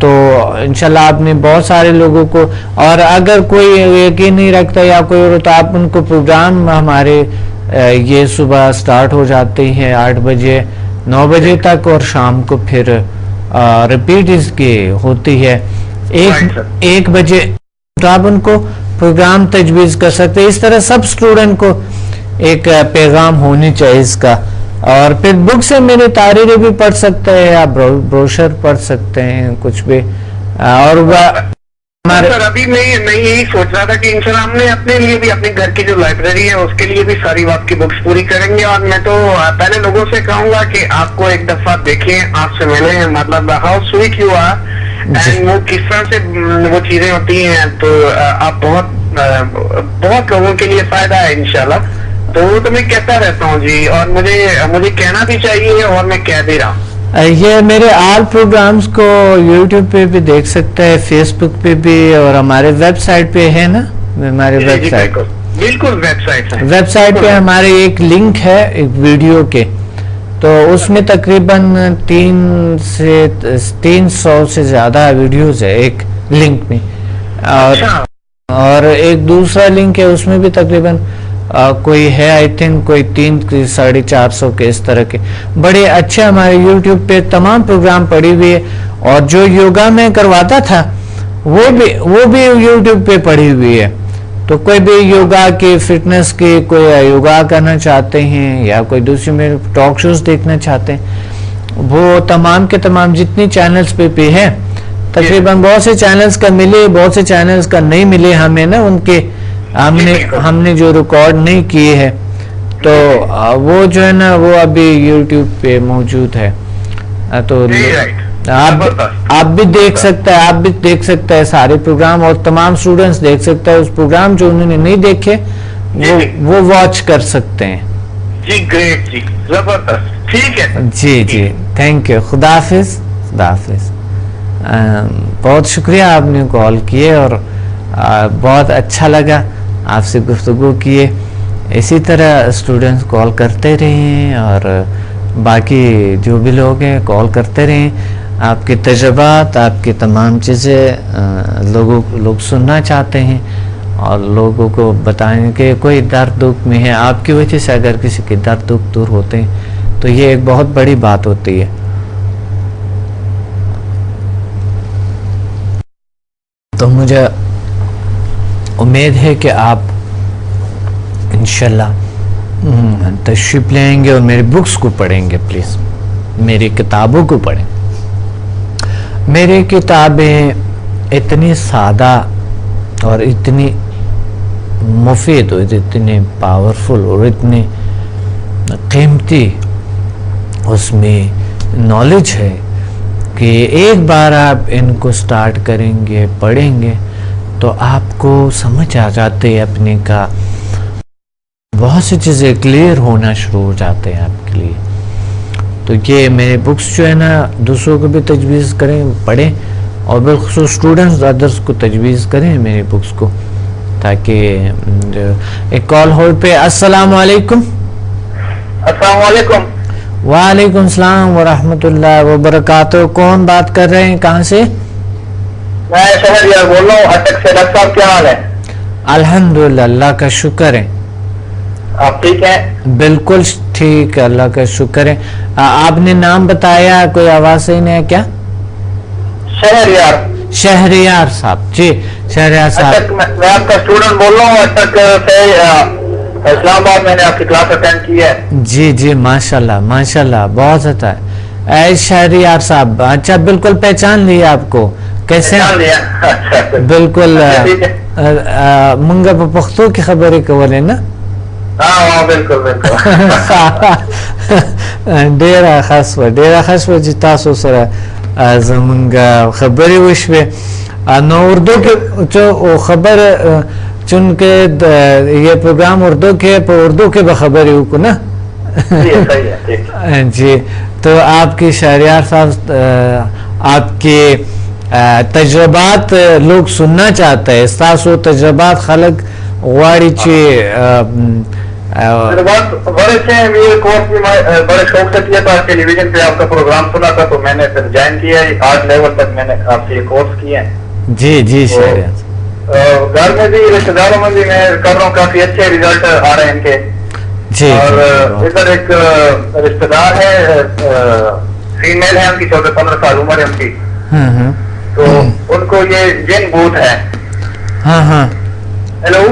تو انشاءاللہ آپ نے بہت سارے لوگوں کو, اور اگر کوئی یقین نہیں رکھتا یا کوئی اور, تو آپ ان کو پروگرام ہمارے یہ صبح سٹارٹ ہو جاتے ہیں 8 بجے 9 بجے تک, اور شام کو پھر ریپیٹ اس کی ہوتی ہے 1 بجے, تو آپ ان کو پروگرام تجویز کر سکتے ہیں. اس طرح سب اسٹوڈنٹ کو ایک پیغام ہونی چاہیے اس کا. اور پھر بک سے میری تحریریں بھی پڑھ سکتے ہیں, آپ بروشر پڑھ سکتے ہیں, کچھ بھی. اور سر ابھی میں یہی سوچ رہا تھا کہ انشاءاللہ ہم نے اپنے لیے بھی اپنے گھر کی جو لائبریری ہے اس کے لیے بھی ساری آپ کی بکس پوری کریں گے. اور میں تو پہلے لوگوں سے کہوں گا کہ آپ کو ایک دفعہ دیکھیں, آپ سے ملیں, مطلب how sweet you are, and وہ کس طرح سے وہ چیزیں ہوتی ہیں, تو آپ بہت لوگوں کے لیے فائدہ ہے انشاءاللہ. تو وہ تو میں کہتا رہتا ہوں جی, اور مجھے کہنا بھی چاہیے, اور میں کہہ بھی رہا ہوں. یہ میرے آل پروگرامز کو یوٹیوب پہ بھی دیکھ سکتا ہے, فیس بک پہ بھی, اور ہمارے ویب سائٹ پہ ہے نا, ہمارے ویب سائٹ, بالکل ویب سائٹ پہ ہمارے ایک لنک ہے ایک ویڈیو کے, تو اس میں تقریباً 300 سے زیادہ ویڈیوز ہے ایک لنک میں, اور ایک دوسرا لنک ہے اس میں بھی تقریباً کوئی ہے آئی تھنک کوئی 300-450 کے اس طرح کے بڑے اچھے ہمارے یوٹیوب پہ تمام پروگرام پڑی ہوئی ہے. اور جو یوگا میں کرواتا تھا وہ بھی یوٹیوب پہ پڑی ہوئی ہے. تو کوئی بھی یوگا کی فٹنس کی, کوئی یوگا کرنا چاہتے ہیں یا کوئی دوسری میں ٹاک شوز دیکھنا چاہتے ہیں, وہ تمام کے تمام جتنی چینلز پہ ہے, تقریباً بہت سے چینلز کا ملے, بہت سے چینلز کا نہیں ملے ہمیں نا, ان کے ہم نے جو ریکارڈ نہیں کیے ہیں, تو وہ جو ہے نا وہ ابھی یوٹیوب پہ موجود ہے. تو آپ بھی دیکھ سکتا ہے سارے پروگرام, اور تمام اسٹوڈنٹس دیکھ سکتا ہے اس پروگرام جو انہوں نے نہیں دیکھے وہ واچ کر سکتے ہیں. جی گریٹ, جی زبردست, ٹھیک ہے جی تھینک یو, خدا حافظ. بہت شکریہ آپ نے کال کیے, اور بہت اچھا لگا آپ سے گفتگو کیے. اسی طرح اسٹوڈنٹس کال کرتے رہیں, اور باقی جو بھی لوگ ہیں کال کرتے رہیں. آپ کے تجربات, آپ کی تمام چیزیں لوگ سننا چاہتے ہیں, اور لوگوں کو بتائیں کہ کوئی درد دکھ میں ہے, آپ کی وجہ سے اگر کسی کے درد دکھ دور ہوتے ہیں تو یہ ایک بہت بڑی بات ہوتی ہے. تو مجھے امید ہے کہ آپ انشاءاللہ تشریف لیں گے اور میری بکس کو پڑھیں گے. پلیز میری کتابوں کو پڑھیں. میری کتابیں اتنی سادہ اور اتنی مفید اور اتنی پاورفل اور اتنی قیمتی اس میں نالج ہے کہ ایک بار آپ ان کو سٹارٹ کریں گے, پڑھیں گے, تو آپ کو سمجھ آ جاتے ہیں اپنے کا, بہت سی چیزیں کلیئر ہونا شروع ہو جاتے ہیں آپ کے لیے. تو یہ میرے بکس جو ہے نا دوسروں کو بھی تجویز کریں, پڑھیں, اور بالخصوص اسٹوڈنٹس ادرس کو تجویز کریں میری بکس کو, تاکہ ایک کال ہولڈ پہ. السلام علیکم. السلام علیکم. وعلیکم السلام ورحمۃ اللہ وبرکاتہ. کون بات کر رہے ہیں, کہاں سے؟ میں شہریار بول رہا ہوں اٹک سے. ڈاکٹر صاحب کیا حال ہے؟ الحمدللہ, اللہ کا شکر ہے. آپ ٹھیک ہیں؟ بالکل ٹھیک ہے, اللہ کا شکر ہے. آپ نے نام بتایا, کوئی آواز صحیح نہیں ہے کیا؟ شہریار صاحب. جی شہریار صاحب, میں آپ کا اسٹوڈنٹ بول رہا ہوں اٹک سے اسلام آباد. میں نے آپ کی کلاس اٹینڈ کی ہے. جی ماشاءاللہ بہت اچھا ہے. اے شہریار صاحب, اچھا بالکل پہچان لیا آپ کو. کیسے؟ بالکل منگا پختو کی خبر ہے کولے نا. ہاں بالکل ډیره خاصه چې تاسو سره زمونږ خبرې وشوې. نو اردو کې خبر چونکہ یہ پروگرام اردو کے بخبری ہو نا. جی تو آپ کی شہریار صاحب آپ کے تجربات لوگ سننا چاہتے ہیں. تاسو تجربات خلق غواړي چې میرے بات بڑے اچھے ہیں. یہ کورس بھی میں بڑے شوق سے کیا تھا, ٹیلی ویژن پہ آپ کا پروگرام سنا تھا تو میں نے پھر جوائن کیا ہے. 8 لیول تک میں نے آپ سے یہ کورس کیے ہیں. جی جی گھر میں بھی رشتے داروں میں بھی میں کر رہا ہوں, کافی اچھے ریزلٹ آ رہے ہیں ان کے. جی اور ادھر ایک رشتے دار ہے, فیمیل ہے, ان کی 14-15 سال عمر ہے ان کی, تو ان کو یہ جن بوت ہے. ہاں ہاں ہیلو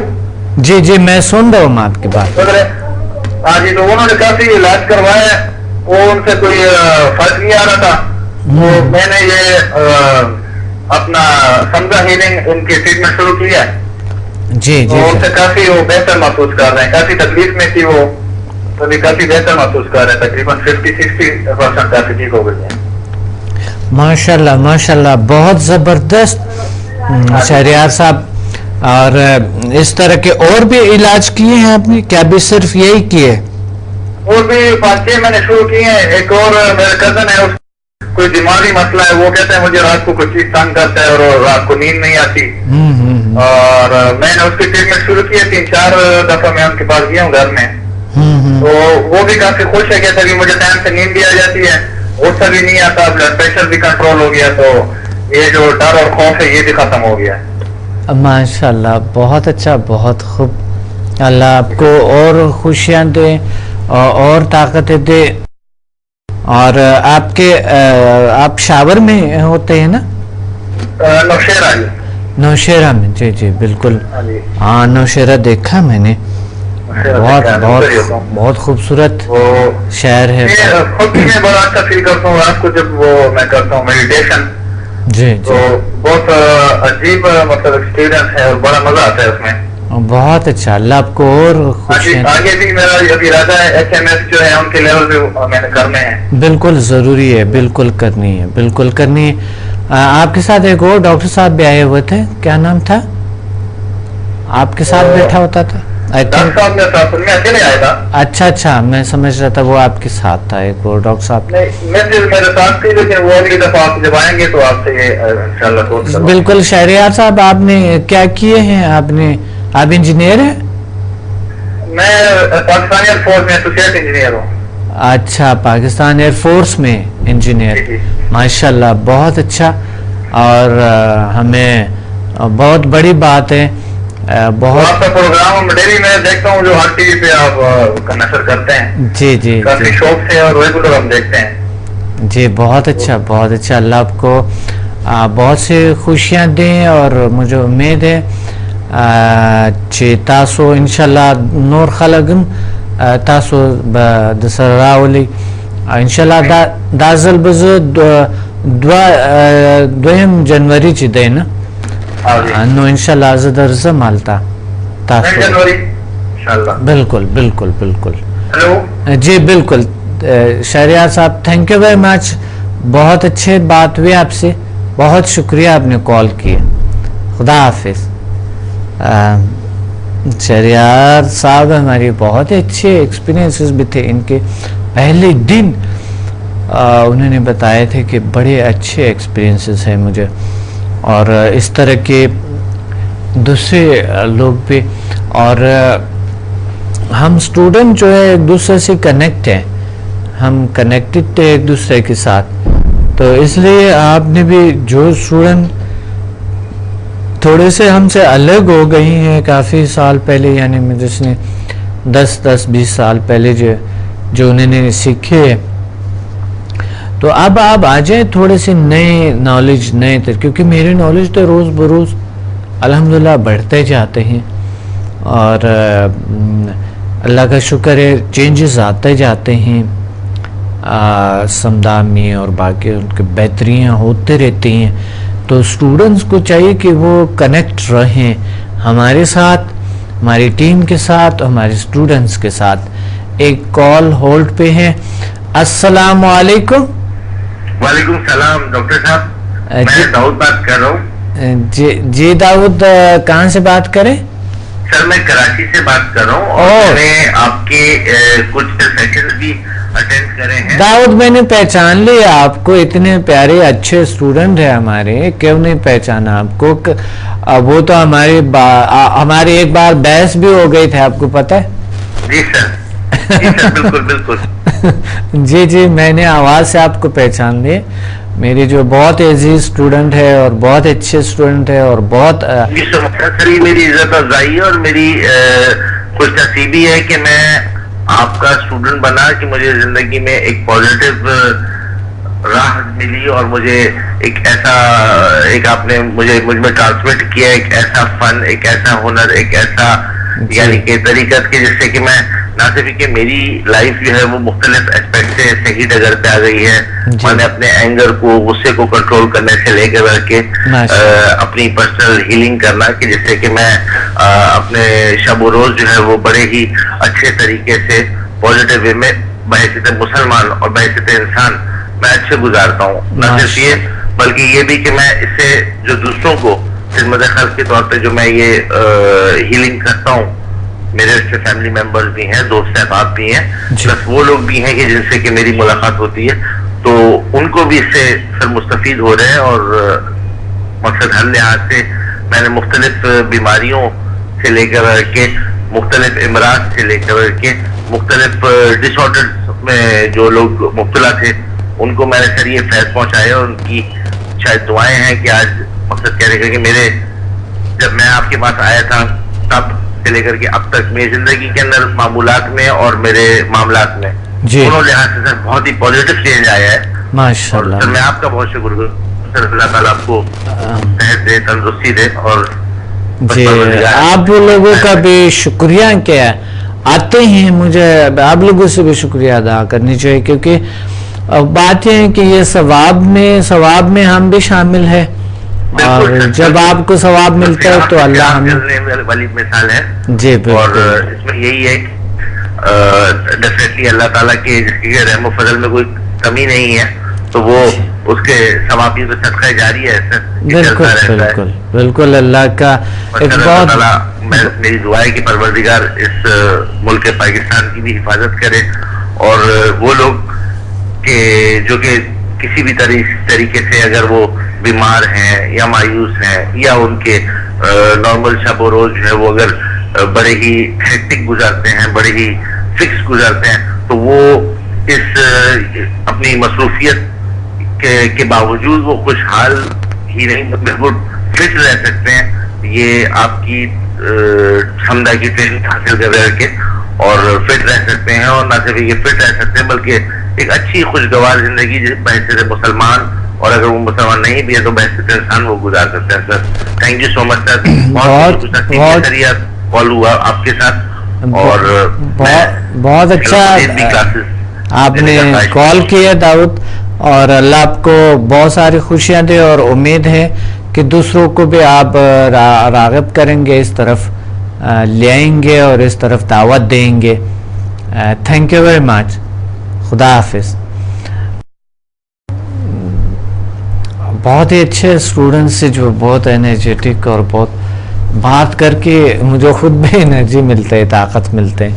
جی جی میں سن رہا ہوں آپ کی بات. ہاں جی, تو انہوں نے کافی علاج کروایا, وہ ان سے کوئی فرق نہیں آ رہا تھا. تو میں نے یہ اپنا سمجھا ہیلنگ ان کی ٹریٹمنٹ شروع کیا ہے. جی جی ان سے کافی وہ بہتر محسوس کر رہے ہیں. کافی تکلیف میں تھی وہ, ابھی کافی بہتر محسوس کر رہے ہیں. تقریباً 50-60% کافی ٹھیک ہو گئی ہیں. ماشاء اللہ ماشاء اللہ, بہت زبردست شہریار صاحب. اور اس طرح کے اور بھی علاج کیے ہیں آپ نے, کیا بھی صرف یہی کیے؟ اور بھی 5-6 میں نے شروع کیے ہیں. ایک اور میرا کزن ہے, کوئی دماغی مسئلہ ہے, وہ کہتے ہیں مجھے رات کو کوئی چیز تنگ کرتا ہے اور رات کو نیند نہیں آتی. اور میں نے اس کی ٹریٹمنٹ شروع کی ہے. 3-4 دفعہ میں ان کے پاس گیا ہوں گھر میں, تو وہ بھی کافی خوش ہے. کہتے ہیں مجھے ٹائم سے نیند بھی آ جاتی ہے, غصہ بھی نہیں آتا, بلڈ پریشر بھی کنٹرول ہو گیا, تو یہ جو ڈر اور خوف ہے یہ بھی ختم ہو گیا ہے. ماشاء اللہ, بہت اچھا, بہت خوب. اللہ آپ کو اور خوشیاں دے اور طاقتیں دے. اور آپ شاور میں ہوتے ہیں نا؟ نوشہرہ. نوشہرہ میں, جی جی بالکل. ہاں نوشہرہ دیکھا میں نے, بہت بہت بہت خوبصورت شہر ہے. خود بھی میں بڑا اچھا فیل کرتا ہوں رات کو جب وہ میں کرتا ہوں میڈیٹیشن. جی تو بہت عجیب مطلب ایکسپیرینس ہے اور بڑا مزہ آتا ہے اس میں. بہت اچھا, اللہ آپ کو اور خوشیاں. آگے بھی میرا ابھی ارادہ ہے SMS جو ہے ان کے لیول پہ میں نے کرنے ہیں. بالکل ضروری ہے, بالکل کرنی ہے, بالکل کرنی ہے. آپ کے ساتھ ایک اور ڈاکٹر صاحب بھی آئے ہوئے تھے, کیا نام تھا آپ کے ساتھ بیٹھا ہوتا تھا؟ اچھا اچھا, میں سمجھ رہا تھا وہ آپ کے ساتھ تھا. ایک اور ڈاکٹر صاحب بالکل. شہریار صاحب آپ نے کیا کیے ہیں؟ آپ انجینئر ہیں؟ میں پاکستان ایئر فورس میں ایسوسیٹ انجینئر ہوں. اچھا, پاکستان ایئر فورس میں انجینئر. ماشاء اللہ, بہت اچھا. اور ہمیں بہت بڑی بات ہے. بہت پروگرام ڈیلی میں دیکھتا ہوں جو ہر ٹی وی پہ آپ نشر کرتے ہیں. جی جی کافی شوق سے اور ریگولر ہم دیکھتے ہیں. جی بہت اچھا, بہت اچھا. اللہ آپ کو بہت سی خوشیاں دیں. اور مجھے امید ہے تاسو انشاءاللہ نور خلقن تاسو دسر راولی انشاءاللہ دا ځل به زه 2 جنوري چې دی نه, نو انشاءاللہ زه درځم هلته تاسو. بالکل بالکل بالکل. جی بالکل. شہریار صاحب تھینک یو ویری مچ, بہت اچھے بات ہوئی آپ سے, بہت شکریہ آپ نے کال کیا. خدا حافظ. شہریار صاحب ہماری بہت اچھے ایکسپیرینسز بھی تھے ان کے. پہلے دن انہوں نے بتائے تھے کہ بڑے اچھے ایکسپیرینسز ہیں مجھے, اور اس طرح کے دوسرے لوگ بھی. اور ہم سٹوڈنٹ جو ہے ایک دوسرے سے کنیکٹ ہیں, ہم کنیکٹڈ تھے ایک دوسرے کے ساتھ. تو اس لیے آپ نے بھی جو اسٹوڈنٹ تھوڑے سے ہم سے الگ ہو گئی ہیں کافی سال پہلے, یعنی جس نے 10-20 سال پہلے جو انہوں نے سیکھے, تو اب آپ آ جائیں تھوڑے سے نئے نالج, نئے کیونکہ میری نالج تو روز بروز الحمدللہ بڑھتے جاتے ہیں. اور اللہ کا شکر ہے چینجز آتے جاتے ہیں, سمدامی اور باقی ان کے بہتریاں ہوتے رہتی ہیں. تو اسٹوڈنٹس کو چاہیے کہ وہ کنیکٹ رہیں ہمارے ساتھ, ہماری ٹیم کے ساتھ, ہمارے اسٹوڈنٹس کے ساتھ. ایک کال ہولڈ پہ ہے. السلام علیکم. وعلیکم السلام ڈاکٹر صاحب, میں داؤد بات کر رہا ہوں. جی داؤد, کہاں سے بات کریں؟ سر میں کراچی سے بات کر رہا ہوں, اور میں نے آپ کے کچھ سیشنز بھی اٹینڈ کرے ہیں. داؤد میں نے پہچان لیا آپ کو, اتنے پیارے اچھے اسٹوڈنٹ ہیں ہمارے, کیوں نہیں پہچانا آپ کو. وہ تو ہماری ایک بار بحث بھی ہو گئی تھی, آپ کو پتہ ہے. جی سر، جی سر، بالکل بالکل. جی جی، میں نے آواز سے آپ کو پہچان لی. میری جو بہت عزیز اسٹوڈنٹ ہے اور بہت اچھے اسٹوڈنٹ ہے اور بہت جی سر، یہ میری عزت افزائی ہے اور میری خوش نصیبی ہے کہ میں آپ کا اسٹوڈنٹ بنا، کہ مجھے زندگی میں ایک پازیٹیو راہ ملی اور مجھے ایک آپ نے مجھ میں ٹرانسمٹ کیا ایک ایسا فن، ایک ایسا ہنر، ایک ایسا یعنی کہ طریقت کے جس سے کہ میں نہ صرف کہ میری لائف جو ہے وہ مختلف اسپیکٹ سے صحیح ڈگر پہ آ گئی ہے. میں نے اپنے اینگر کو، غصے کو کنٹرول کرنے سے لے کر کے اپنی پرسنل ہیلنگ کرنا، کہ جس سے کہ میں اپنے شب و روز جو ہے وہ بڑے ہی اچھے طریقے سے پازیٹیو وے میں بحیثیت مسلمان اور بحیثیت انسان میں اچھے گزارتا ہوں. نہ صرف یہ بلکہ یہ بھی کہ میں اس سے جو دوسروں کو خدمت خلق کے طور پہ جو میں یہ ہیلنگ کرتا ہوں، میرے اس سے فیملی ممبرز بھی ہیں، دوست احباب بھی ہیں، پلس وہ لوگ بھی ہیں کہ جن سے کہ میری ملاقات ہوتی ہے، تو ان کو بھی اس سے پھر مستفید ہو رہے ہیں. اور مقصد ہر لحاظ سے میں نے مختلف بیماریوں سے لے کر کے، مختلف امراض سے لے کر کے، مختلف ڈس آرڈر میں جو لوگ مبتلا تھے ان کو میں نے سر یہ فیض پہنچایا، اور ان کی شاید دعائیں ہیں کہ آج مقصد کہنے کا کہ میرے جب میں آپ کے پاس آیا تھا تب سے لے کر کے اب تک میری زندگی کے اندر معمولات میں اور میرے معاملات میں دونوں لحاظ سے سر بہت ہی پازیٹیو چینج آیا ہے. ماشاء اللہ. سر میں آپ کا بہت شکر گزار سر. اللہ تعالیٰ آپ کو صحت دے، تندرستی دے. اور جی آپ لوگوں کا بھی شکریہ کیا آتے ہیں، مجھے آپ لوگوں سے بھی شکریہ ادا کرنی چاہیے، کیونکہ بات یہ ہے کہ یہ ثواب میں ہم بھی شامل ہیں، اور جب آپ کو ثواب ملتا ہے تو اللہ ہمیں والی مثال ہے. جی اور اس میں یہی ہے کہ ڈیفینیٹلی اللہ تعالیٰ کے جس کی رحم و فضل میں کوئی کمی نہیں ہے، تو وہ اس کے ثوابی تو صدقہ جاری ہے سر. بالکل بالکل بالکل. اللہ کا ایک بہت میری دعا ہے کہ پروردگار اس ملک پاکستان کی بھی حفاظت کرے، اور وہ لوگ جو کہ کسی بھی طریقے سے اگر وہ بیمار ہیں یا مایوس ہیں یا ان کے نارمل شب و روز جو ہے وہ اگر بڑے ہی ہیکٹک گزارتے ہیں، بڑے ہی فکس گزارتے ہیں، تو وہ اس اپنی مصروفیت کے باوجود وہ خوشحال ہی نہیں، بالکل فٹ رہ سکتے ہیں. یہ آپ کی حمدہ کی ٹریننگ حاصل کر کے اور فٹ رہ سکتے ہیں، اور نہ صرف یہ فٹ رہ سکتے ہیں بلکہ ایک اچھی خوشگوار زندگی بحیثیت مسلمان، اور اگر وہ مسلمان نہیں بھی ہے تو بحیثیت انسان وہ گزار سکتے ہیں. سر تھینک یو سو مچ سر. بہت کال ہوا آپ کے ساتھ، اور بہت اچھا آپ نے کال کیا داؤد، اور اللہ آپ کو بہت ساری خوشیاں دے، اور امید ہے کہ دوسروں کو بھی آپ راغب کریں گے، اس طرف لے آئیں گے اور اس طرف دعوت دیں گے. Thank you very much. خدا حافظ. بہت ہی اچھے اسٹوڈنٹ سے جو بہت انرجیٹک اور بہت بات کر کے مجھے خود بھی انرجی ملتے ہے، طاقت ملتے ہیں.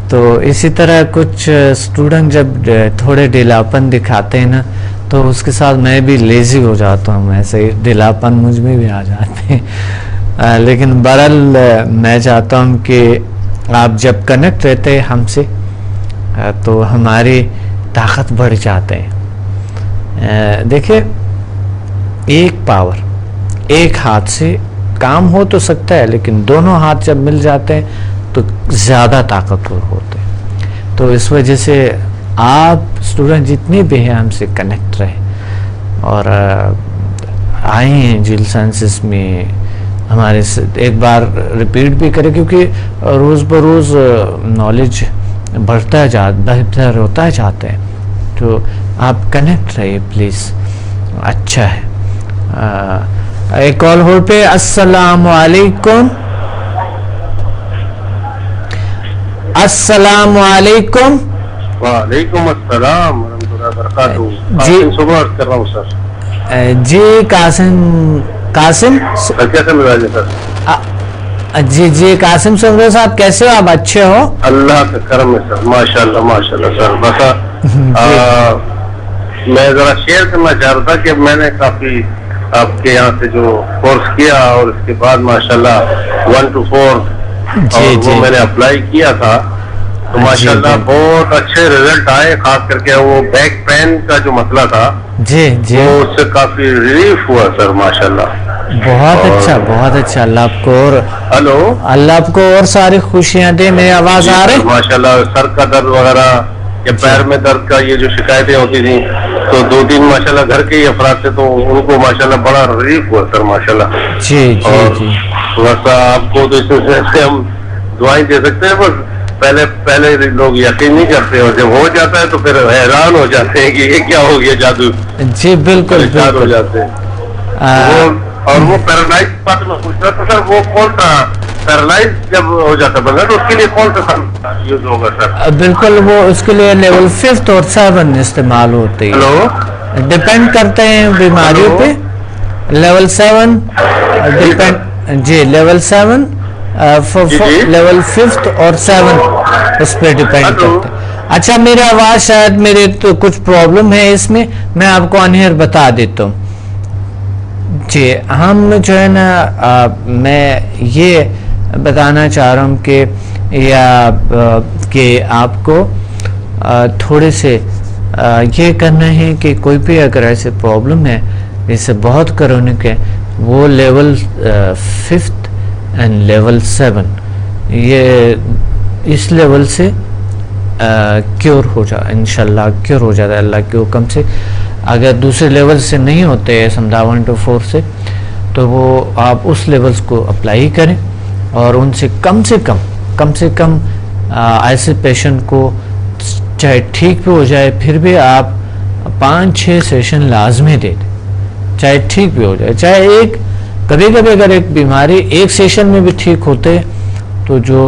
تو اسی طرح کچھ اسٹوڈنٹ جب تھوڑے ڈھیلاپن دکھاتے ہیں نا تو اس کے ساتھ میں بھی لیزی ہو جاتا ہوں، ایسے ہی ڈھیلاپن مجھ میں بھی آ جاتے ہیں. لیکن بہرحال میں چاہتا ہوں کہ آپ جب کنیکٹ رہتے ہیں ہم سے تو ہماری طاقت بڑھ جاتے ہیں. دیکھیں ایک پاور ایک ہاتھ سے کام ہو تو سکتا ہے، لیکن دونوں ہاتھ جب مل جاتے ہیں تو زیادہ طاقتور ہوتے ہیں. تو اس وجہ سے آپ اسٹوڈنٹ جتنے بھی ہیں ہم سے کنیکٹ رہے اور آئے ہیں جیل سائنسز میں ہمارے ایک بار ریپیٹ بھی کریں، کیونکہ روز بروز نالج بہتر ہوتا جاتا ہے. تو آپ کنیکٹ رہیے پلیز، اچھا ہے. ایک کال ہو پہ. السلام علیکم. السلام علیکم. وعلیکم السلام ورحمۃ اللہ وبرکاتہ. جی صبح کر رہا ہوں سر. جی قاسم کیسے مزاج ہے سر؟ جی قاسم سمرو صاحب کیسے ہو آپ؟ اچھے ہو؟ اللہ کا کرم ہے سر، ماشاء اللہ سر. بس میں ذرا شیئر کرنا چاہ رہا تھا کہ میں نے کافی آپ کے یہاں سے جو کورس کیا اور اس کے بعد ماشاء اللہ 1 to 4 وہ میں نے اپلائی کیا تھا. تو ماشاءاللہ بہت اچھے ریزلٹ آئے، خاص کر کے وہ بیک پین کا جو مسئلہ تھا جی جی وہ اس سے کافی ریلیف ہوا سر ماشاءاللہ. بہت اچھا بہت اچھا. اللہ آپ کو اور ہلو، اللہ آپ کو اور ساری خوشیاں دے. میری آواز آ رہی؟ ماشاءاللہ سر کا درد وغیرہ یا پیر میں درد کا یہ جو شکایتیں ہوتی تھیں تو 2-3 ماشاءاللہ گھر کے ہی افراد سے تو ان کو ماشاءاللہ بڑا ریلیف ہوا سر ماشاءاللہ. جی جی جی تھوڑا سا آپ کو تو اس میں سے ہم دعائیں دے سکتے ہیں، بس پہلے لوگ یقین نہیں کرتے اور جب ہو جاتا ہے تو پھر حیران ہو جاتے ہیں کہ یہ کیا ہو گیا جادو. جی بالکل ہو جاتے ہیں. اور وہ پیرالائز بات میں پوچھ رہا تھا سر، وہ کون سا پیرالائز جب ہو جاتا بندہ تو اس کے لیے کون سا یوز ہوگا سر؟ بالکل وہ اس کے لیے لیول 5 اور 7 استعمال ہوتے ہیں. ہلو، ڈپینڈ کرتے ہیں بیماریوں پہ. لیول 7 ڈپینڈ جی لیول 7 لیول 5 اور 7 اس پہ ڈپینڈ کرتے ہیں. اچھا میری آواز شاید میرے تو کچھ پرابلم ہے اس میں آپ کو انہیر بتا دیتا ہوں. جی ہم جو ہے نا میں یہ بتانا چاہ رہا ہوں کہ آپ کو تھوڑے سے یہ کرنا ہے کہ کوئی بھی اگر ایسے پرابلم ہے جیسے بہت کرونک ہے وہ لیول 5 اینڈ لیول 7 یہ اس لیول سے کیور ہو جائے انشاءاللہ کیور ہو جاتا ہے اللہ کے حکم سے. اگر دوسرے لیول سے نہیں ہوتے سمجھا 1 to 4 سے تو وہ آپ اس لیولز کو اپلائی کریں اور ان سے کم سے کم ایسے پیشنٹ کو چاہے ٹھیک بھی ہو جائے پھر بھی آپ 5-6 سیشن لازمی دے دیں. چاہے ٹھیک بھی ہو جائے چاہے کبھی اگر ایک بیماری ایک سیشن میں بھی ٹھیک ہوتے تو جو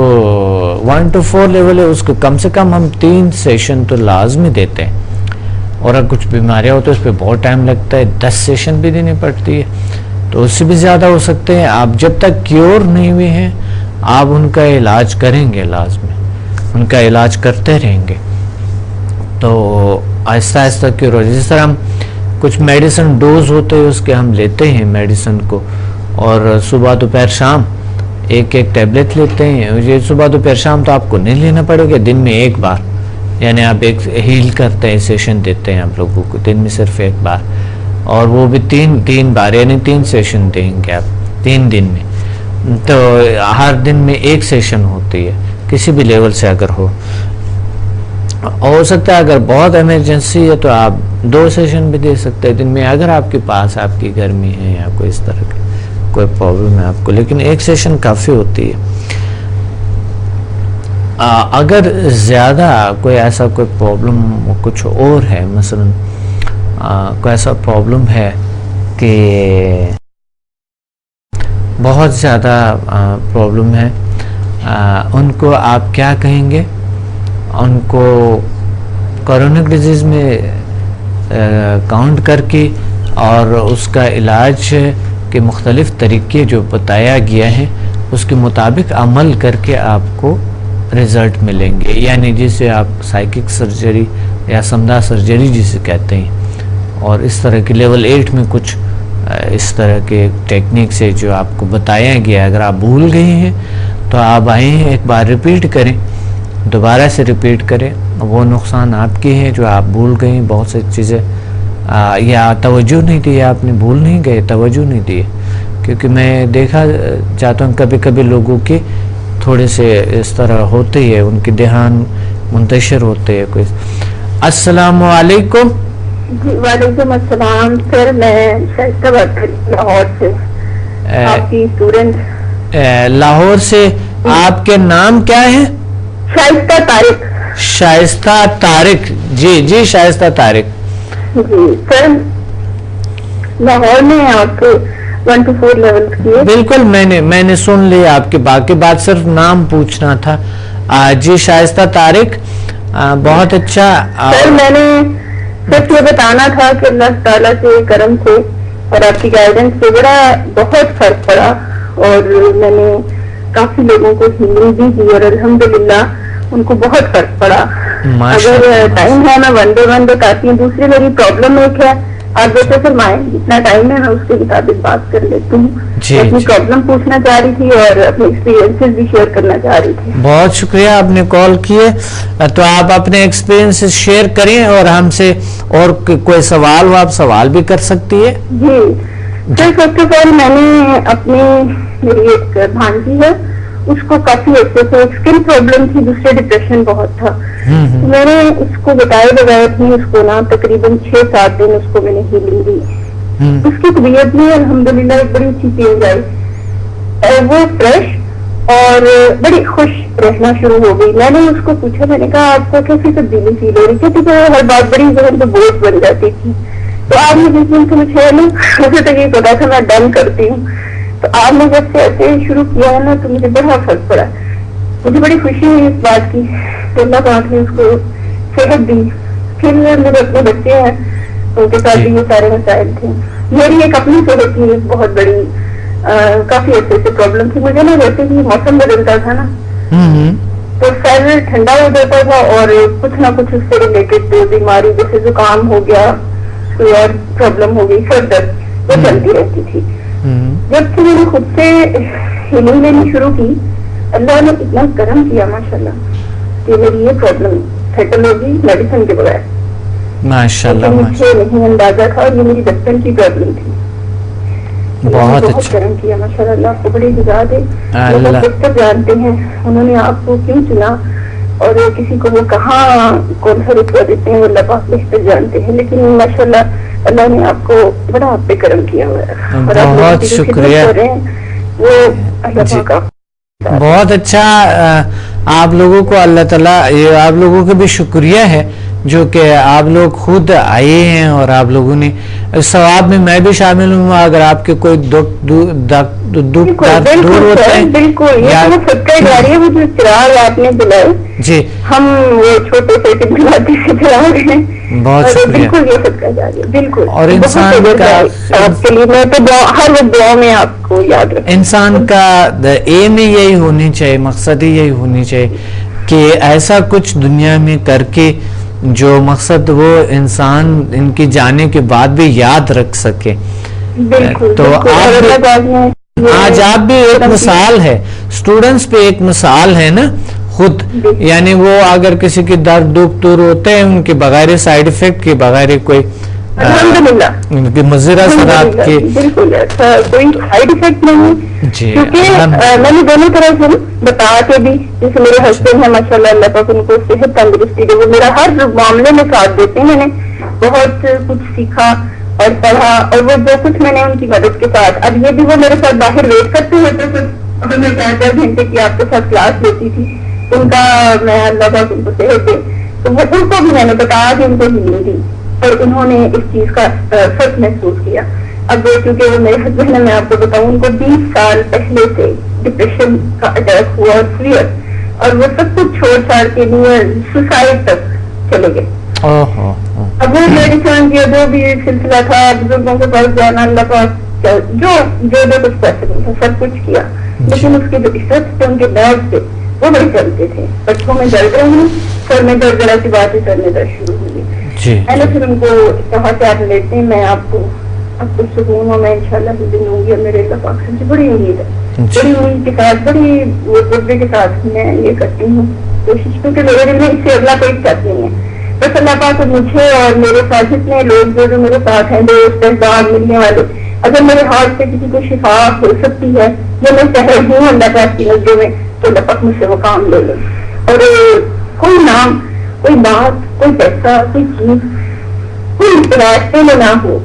1 to 4 لیول ہے اس کو کم سے کم ہم 3 سیشن تو لازمی دیتے ہیں. اور اگر کچھ بیماریاں ہوتی ہیں اس پہ بہت ٹائم لگتا ہے 10 سیشن بھی دینی پڑتی ہے تو اس سے بھی زیادہ ہو سکتے ہیں. آپ جب تک کیور نہیں ہوئے ہیں آپ ان کا علاج کریں گے، لازمی ان کا علاج کرتے رہیں گے تو آہستہ آہستہ کیور ہو جائے. جس طرح ہم کچھ میڈیسن ڈوز ہوتے ہیں اس کے ہم لیتے ہیں میڈیسن کو اور صبح دوپہر شام ایک ٹیبلٹ لیتے ہیں. یہ صبح دوپہر شام تو آپ کو نہیں لینا پڑے گا، دن میں ایک بار یعنی آپ ایک ہیل کرتے ہیں سیشن دیتے ہیں آپ لوگوں کو دن میں صرف ایک بار اور وہ بھی تین بار یعنی 3 سیشن دیں گے آپ 3 دن میں. تو ہر دن میں ایک سیشن ہوتی ہے کسی بھی لیول سے اگر ہو سکتا ہے اگر بہت ایمرجنسی ہے تو آپ 2 سیشن بھی دے سکتے ہیں دن میں اگر آپ کے پاس آپ کی گرمی ہے یا کوئی اس طرح کی کوئی پرابلم ہے آپ کو، لیکن ایک سیشن کافی ہوتی ہے. اگر زیادہ کوئی ایسا کوئی پرابلم کچھ اور ہے مثلا کوئی ایسا پرابلم ہے کہ بہت زیادہ پرابلم ہے ان کو آپ کیا کہیں گے؟ ان کو کرونک ڈیزیز میں کاؤنٹ کر کے اور اس کا علاج کے مختلف طریقے جو بتایا گیا ہے اس کے مطابق عمل کر کے آپ کو رزلٹ ملیں گے. یعنی جسے آپ سائیکک سرجری یا سمدھا سرجری جسے کہتے ہیں اور اس طرح کے لیول 8 میں کچھ اس طرح کے ٹیکنیک سے جو آپ کو بتایا گیا اگر آپ بھول گئے ہیں تو آپ آئیں ایک بار ریپیٹ کریں، دوبارہ سے ریپیٹ کریں. وہ نقصان آپ کے ہیں جو آپ بھول گئے ہیں بہت سی چیزیں یا توجہ نہیں دی، آپ نے بھول نہیں گئے توجہ نہیں دی. کیونکہ میں دیکھا جاتا ہوں کبھی لوگوں کے تھوڑے سے اس طرح ہوتے ہیں ان کے دھیان منتشر ہوتے ہیں. کوئی السلام علیکم. جی وعلیکم السلام سر، میں شائستہ بات کر رہی ہوں لاہور سے، آپ کی اسٹوڈنٹ. لاہور سے آپ کے نام کیا ہے؟ شائستہ طارق. شائستہ طارق، جی شائستہ طارق. جی سر لاہور میں آپ 1 to 4 لیول کی ہے. بالکل میں نے سن لیا آپ کے باقی بات صرف نام پوچھنا تھا. جی شائستہ طارق بہت اچھا. سر میں نے صرف یہ بتانا تھا کہ اللہ تعالیٰ کے کرم سے اور آپ کی گائیڈنس سے بہت فرق پڑا اور میں نے کافی لوگوں کو ہیلنگ بھی کی اور الحمدللہ ان کو بہت فرق پڑا. اگر ٹائم ہے میں ون ڈے بتاتی ہوں. دوسری میری پرابلم ایک ہے، آپ جیسے فرمائیں جتنا ٹائم ہے میں اس کے مطابق بات کر لیتی ہوں. اپنی پرابلم پوچھنا چاہ رہی تھی اور اپنے ایکسپیرینسز بھی شیئر کرنا چاہ رہی تھی. بہت شکریہ آپ نے کال کیے. تو آپ اپنے ایکسپیرینس شیئر کریں اور ہم سے اور کوئی سوال ہو آپ سوال بھی کر سکتی ہے. جی سر, فرسٹ آف آل میں نے اپنی میری ایک بھانجی ہے, اس کو کافی عرصے سے اسکن پرابلم تھی, دوسرے ڈپریشن بہت تھا. میں نے اس کو بتائے بغیر تھی, اس کو نا تقریباً 6-7 دن اس کو میں نے ہیلنگ دی. اس کی طبیعت میں الحمدللہ ایک بڑی اچھی چینج آئی, وہ فریش اور بڑی خوش رہنا شروع ہو گئی. میں نے اس کو پوچھا, میں نے کہا آپ کو کیسی تبدیلی فیل ہو رہی تھی, کیونکہ ہر بات بڑی ذہن پہ بوجھ بن جاتی تھی. تو آپ نے جس دن سے مجھے نا مجھے تو یہ پتا تھا میں ڈن کرتی ہوں, تو آپ نے جب سے ایسے شروع کیا ہے نا تو مجھے بڑا فرق پڑا. مجھے بڑی خوشی ہوئی اس بات کی کہ اللہ پاک نے اس کو صحت دی. پھر میرے اپنے بچے ہیں, ان کے ساتھ بھی یہ سارے مسائل تھے. میری ایک اپنی صحت کی بہت بڑی کافی عرصے سے پرابلم تھی. مجھے نا ویسے بھی موسم بدلتا تھا نا, تو سر ٹھنڈا ہو جاتا تھا اور کچھ نہ کچھ اس سے ریلیٹڈ بیماری جیسے زکام ہو گیا, کوئی اور پرابلم ہو گئی, سر درد, وہ چلتی رہتی تھی. جب سے میں نے خود سے ہیلنگ لینی شروع کی, اللہ نے اتنا کرم کیا ماشاءاللہ کہ میری یہ پرابلم سیٹل ہو گئی میڈیسن کے بغیر. ماشاءاللہ مجھے نہیں اندازہ تھا, اور یہ میری بچپن کی پرابلم تھی. بہت اچھا کرم کیا ماشاءاللہ. اللہ آپ کو بڑی جزا دے. اللہ بہتر جانتے ہیں انہوں نے آپ کو کیوں چنا, اور کسی کو وہ کہاں کون سا رتبہ دیتے ہیں وہ اللہ پاک بہتر جانتے ہیں. لیکن ماشاءاللہ اللہ نے آپ کو بڑا آپ پہ کرم کیا ہوا ہے. بہت شکریہ. وہ اللہ پاک بہت اچھا. آپ لوگوں کو اللہ تعالیٰ, یہ آپ لوگوں کو بھی شکریہ ہے جو کہ آپ لوگ خود آئے ہیں, اور آپ لوگوں نے ثواب میں بھی شامل ہوں. اگر آپ کے کوئی دکھ دور ہوتے ہیں, بالکل یہ صدقہ جاری ہے. وہ جو چراغ آپ نے دلائے, جی ہم وہ چھوٹے سے ٹمٹماتے سے چراغ ہیں, بہت شکریہ. بالکل یہ صدقہ جاری ہے, بالکل. اور انسان کا آپ کے لیے میں تو ہر وقت دعا میں آپ کو یاد رکھوں. انسان کا ایم ہی یہی ہونی چاہیے, مقصد ہی یہی ہونی چاہیے کہ ایسا کچھ دنیا میں کر کے جو مقصد وہ انسان ان کی جانے کے بعد بھی یاد رکھ سکے. تو آج آپ بھی ایک مثال ہے, اسٹوڈنٹس پہ ایک مثال ہے نا خود. یعنی وہ اگر کسی کے درد دکھ دور ہوتے ہیں ان کے بغیر سائیڈ افیکٹ کے, بغیر کوئی مضر اثرات کے, بالکل کوئی سائیڈ افیکٹ نہیں. کیونکہ میں نے دونوں طرح سے بتا کے بھی, جیسے میرے ہسبینڈ ہیں ماشاءاللہ اللہ پاک ان کو صحت تندرستی دے, وہ میرا ہر معاملے میں ساتھ دیتے ہیں. میں نے بہت کچھ سیکھا اور پڑھا, اور وہ جو کچھ میں نے ان کی مدد کے ساتھ, اب یہ بھی وہ میرے ساتھ باہر ویٹ کرتے ہوتے تھے, اور میں 4 گھنٹے کی آپ کے ساتھ کلاس لیتی تھی, ان کا میں اللہ پاک ان کو صحت دے, تو وہ ان کو بھی میں نے بتایا کہ ان کو ہیلنگ دی, اور انہوں نے اس چیز کا فرق محسوس کیا. اب کیونکہ وہ میرے ہسبینڈ ہے, میں آپ کو بتاؤں ان کو 20 سال پہلے سے ڈپریشن کا اٹیک ہوا, اور فیئر, اور وہ سب کچھ چھوڑ چھاڑ کے لیے سوسائڈ تک چلے گئے. اب وہ میڈیسن کی جو بھی سلسلہ تھا, بزرگوں کے پاس جانا, اللہ پاک جو کچھ پاسبل تھا سب کچھ کیا, لیکن اس کے جو افیکٹس تھے ان کے درد سے وہ بڑے چلتے تھے. بچوں میں درد رہی, سر میں درد, ذرا سی بات ہے سر میں درد شروع ہوئی. میں نے پھر ان کو کہا کہ آپ لیتے ہیں, میں آپ کو سکون ہوں, میں انشاءاللہ بھی دن ہوں گی, اور میرے اللہ پاک سے بڑی امید ہے, بڑی امید کے ساتھ, بڑی جذبے کے ساتھ میں یہ کرتی ہوں کوشش, کیونکہ میرے دل میں اس سے اگلا کوئی شک نہیں ہے. بس اللہ پاک مجھے اور میرے ساتھ جتنے لوگ جو میرے ساتھ ہیں, دوست احباب ملنے والے, اگر میرے ہاتھ سے کسی کو شفا ہو سکتی ہے, جو میں چاہے ہوں اللہ پاک کی نظروں میں, تو اللہ پاک مجھ سے وہ کام لے لے. اور کوئی نام, کوئی بات, کوئی پیسہ, کوئی چیز, کوئی راستے میں نہ ہو,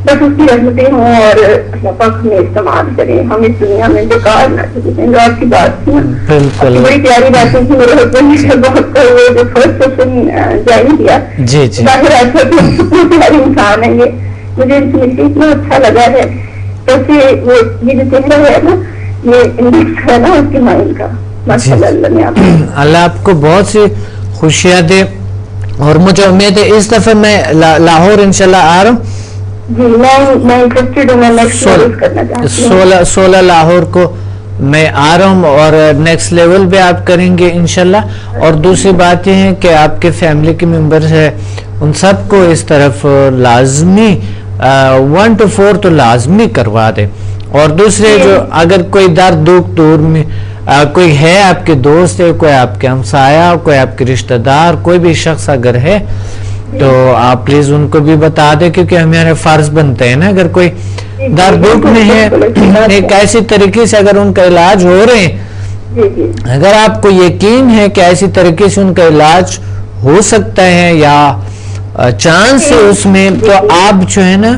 بس اس کی رحمتیں ہوں, اور اللہ پاک ہمیں استعمال کریں, ہم اس دنیا میں بیکار نہ چلیں. جو آپ کی بات تھی بڑی پیاری باتیں تھی. میرے ہسبینڈ نے بہت جو فرسٹ سیشن جوائن کیا, ظاہر ایسا تو پیاری انسان ہے, یہ مجھے ان سے مل کے اتنا اچھا لگا ہے. کیسے وہ یہ جو چہرہ ہے نا, یہ انڈیکس ہے نا اس کے مائنڈ کا. اللہ آپ کو بہت سی خوشیاں دے, اور مجھے امید ہے اس دفعہ میں لاہور انشاءاللہ آ رہا ہوں. جی 16 لاہور کو میں آ رہا ہوں, اور نیکسٹ لیول پہ آپ کریں گے انشاءاللہ. اور دوسری بات یہ ہے کہ آپ کے فیملی کے ممبرز ہیں, ان سب کو اس طرف لازمی 1 to 4 تو لازمی کروا دیں, اور دوسرے جو اگر کوئی درد دکھ دور میں کوئی ہے آپ کے دوست ہے, کوئی آپ کے ہمسایہ, کوئی آپ کے رشتہ دار, کوئی بھی شخص اگر ہے تو آپ پلیز ان کو بھی بتا دیں, کیونکہ ہمارے فرض بنتے ہیں نا, اگر کوئی درد دکھ میں ہے ایک ایسی طریقے سے اگر ان کا علاج ہو رہے ہیں, اگر آپ کو یقین ہے کہ ایسی طریقے سے ان کا علاج ہو سکتا ہے یا چانس ہے اس میں, تو آپ جو ہے نا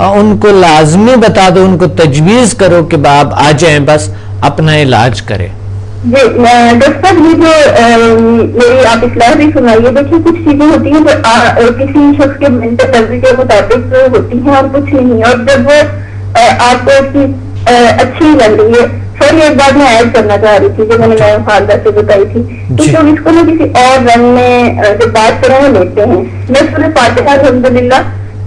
ان کو لازمی بتا دو, ان کو تجویز کرو کہ آپ آ جائیں, بس اپنا علاج کریں. جی ڈاکٹر صاحب, یہ جو میری آپ اصلاح بھی سنائیے. دیکھیے کچھ چیزیں ہوتی ہیں جو کسی شخص کے مینٹل ہیلتھ کے مطابق ہوتی ہیں اور کچھ نہیں, اور جب وہ آپ کو اچھی لگ رہی ہے. سر ایک بات میں ایڈ کرنا چاہ رہی تھی جو میں نے خالدہ سے بتائی تھی کہ ہم اس کو نا کسی اور رنگ میں جب بات کریں لیتے ہیں. میں سورہ فاتحہ الحمدللہ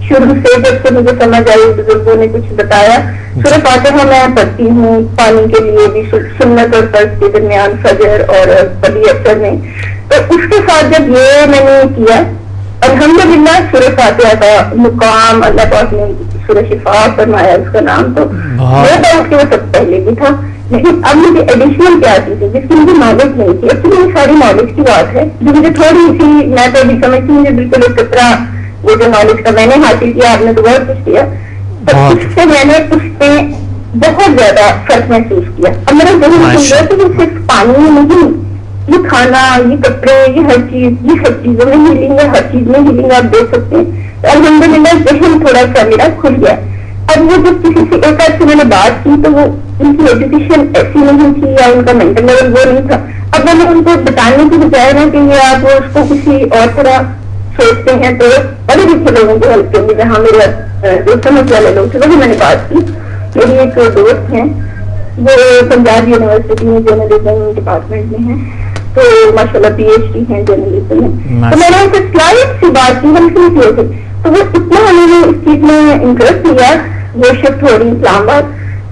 شروع سے جب سے مجھے سمجھ آئی, بزرگوں نے کچھ بتایا, سورہ فاتحہ میں پڑھتی ہوں پانی کے لیے بھی, سنت اور فرض کے درمیان, فجر اور بڑی اثر میں. تو اس کے ساتھ جب یہ میں نے کیا الحمدللہ سورہ فاتحہ کا مقام اللہ پاک نے سورہ شفا فرمایا اس کا نام, تو میرا ڈاؤٹ کہ وہ سب پہلے بھی تھا, لیکن اب مجھے ایڈیشنل کیا چیز ہے جس کی مجھے نالج نہیں تھی. اب تو ساری نالج کی بات ہے جو مجھے تھوڑی سی, میں تو ابھی سمجھتی ہوں مجھے بالکل ایک قطرہ وہ جو نالج کا میں نے حاصل کیا, آپ نے تو بہت کچھ کیا, تو اس سے میں نے اس پہ بہت زیادہ فرق محسوس کیا. اب میرا ذہن سن رہا ہے کہ وہ صرف پانی میں نہیں, یہ کھانا, یہ کپڑے, یہ ہر چیز, یہ سب چیزوں میں ہیلنگ ہے, ہر چیز میں ہیلنگ آپ دیکھ سکتے ہیں. الحمدللہ ذہن تھوڑا سا میرا کھل گیا. اب وہ جب کسی سے ایک آدھ سے میں نے بات کی تو وہ ان کی ایجوکیشن ایسی نہیں تھی یا ان کا مینٹل لیول وہ نہیں تھا. اب میں نے ان کو بتانے کی بجائے نا کہ یہ آپ اس کو کسی اور طرح سوچتے ہیں تو بڑے لکھے لوگوں کو ہیلپ کریں گے, جہاں میرے جو سمجھ والے لوگ تھے وہی میں نے بات کی. میری ایک دوست ہیں وہ پنجاب یونیورسٹی میں جرنلزم ڈپارٹمنٹ میں ہیں, تو ماشاء اللہ پی ایچ ڈی ہیں جرنلزم میں. تو میں نے ان سے سلائڈ سی بات کی, ہلکی سی تھی, تو وہ اتنا انہوں نے اس چیز میں انٹرسٹ لیا. وہ شفٹ ہو رہی اسلام آباد,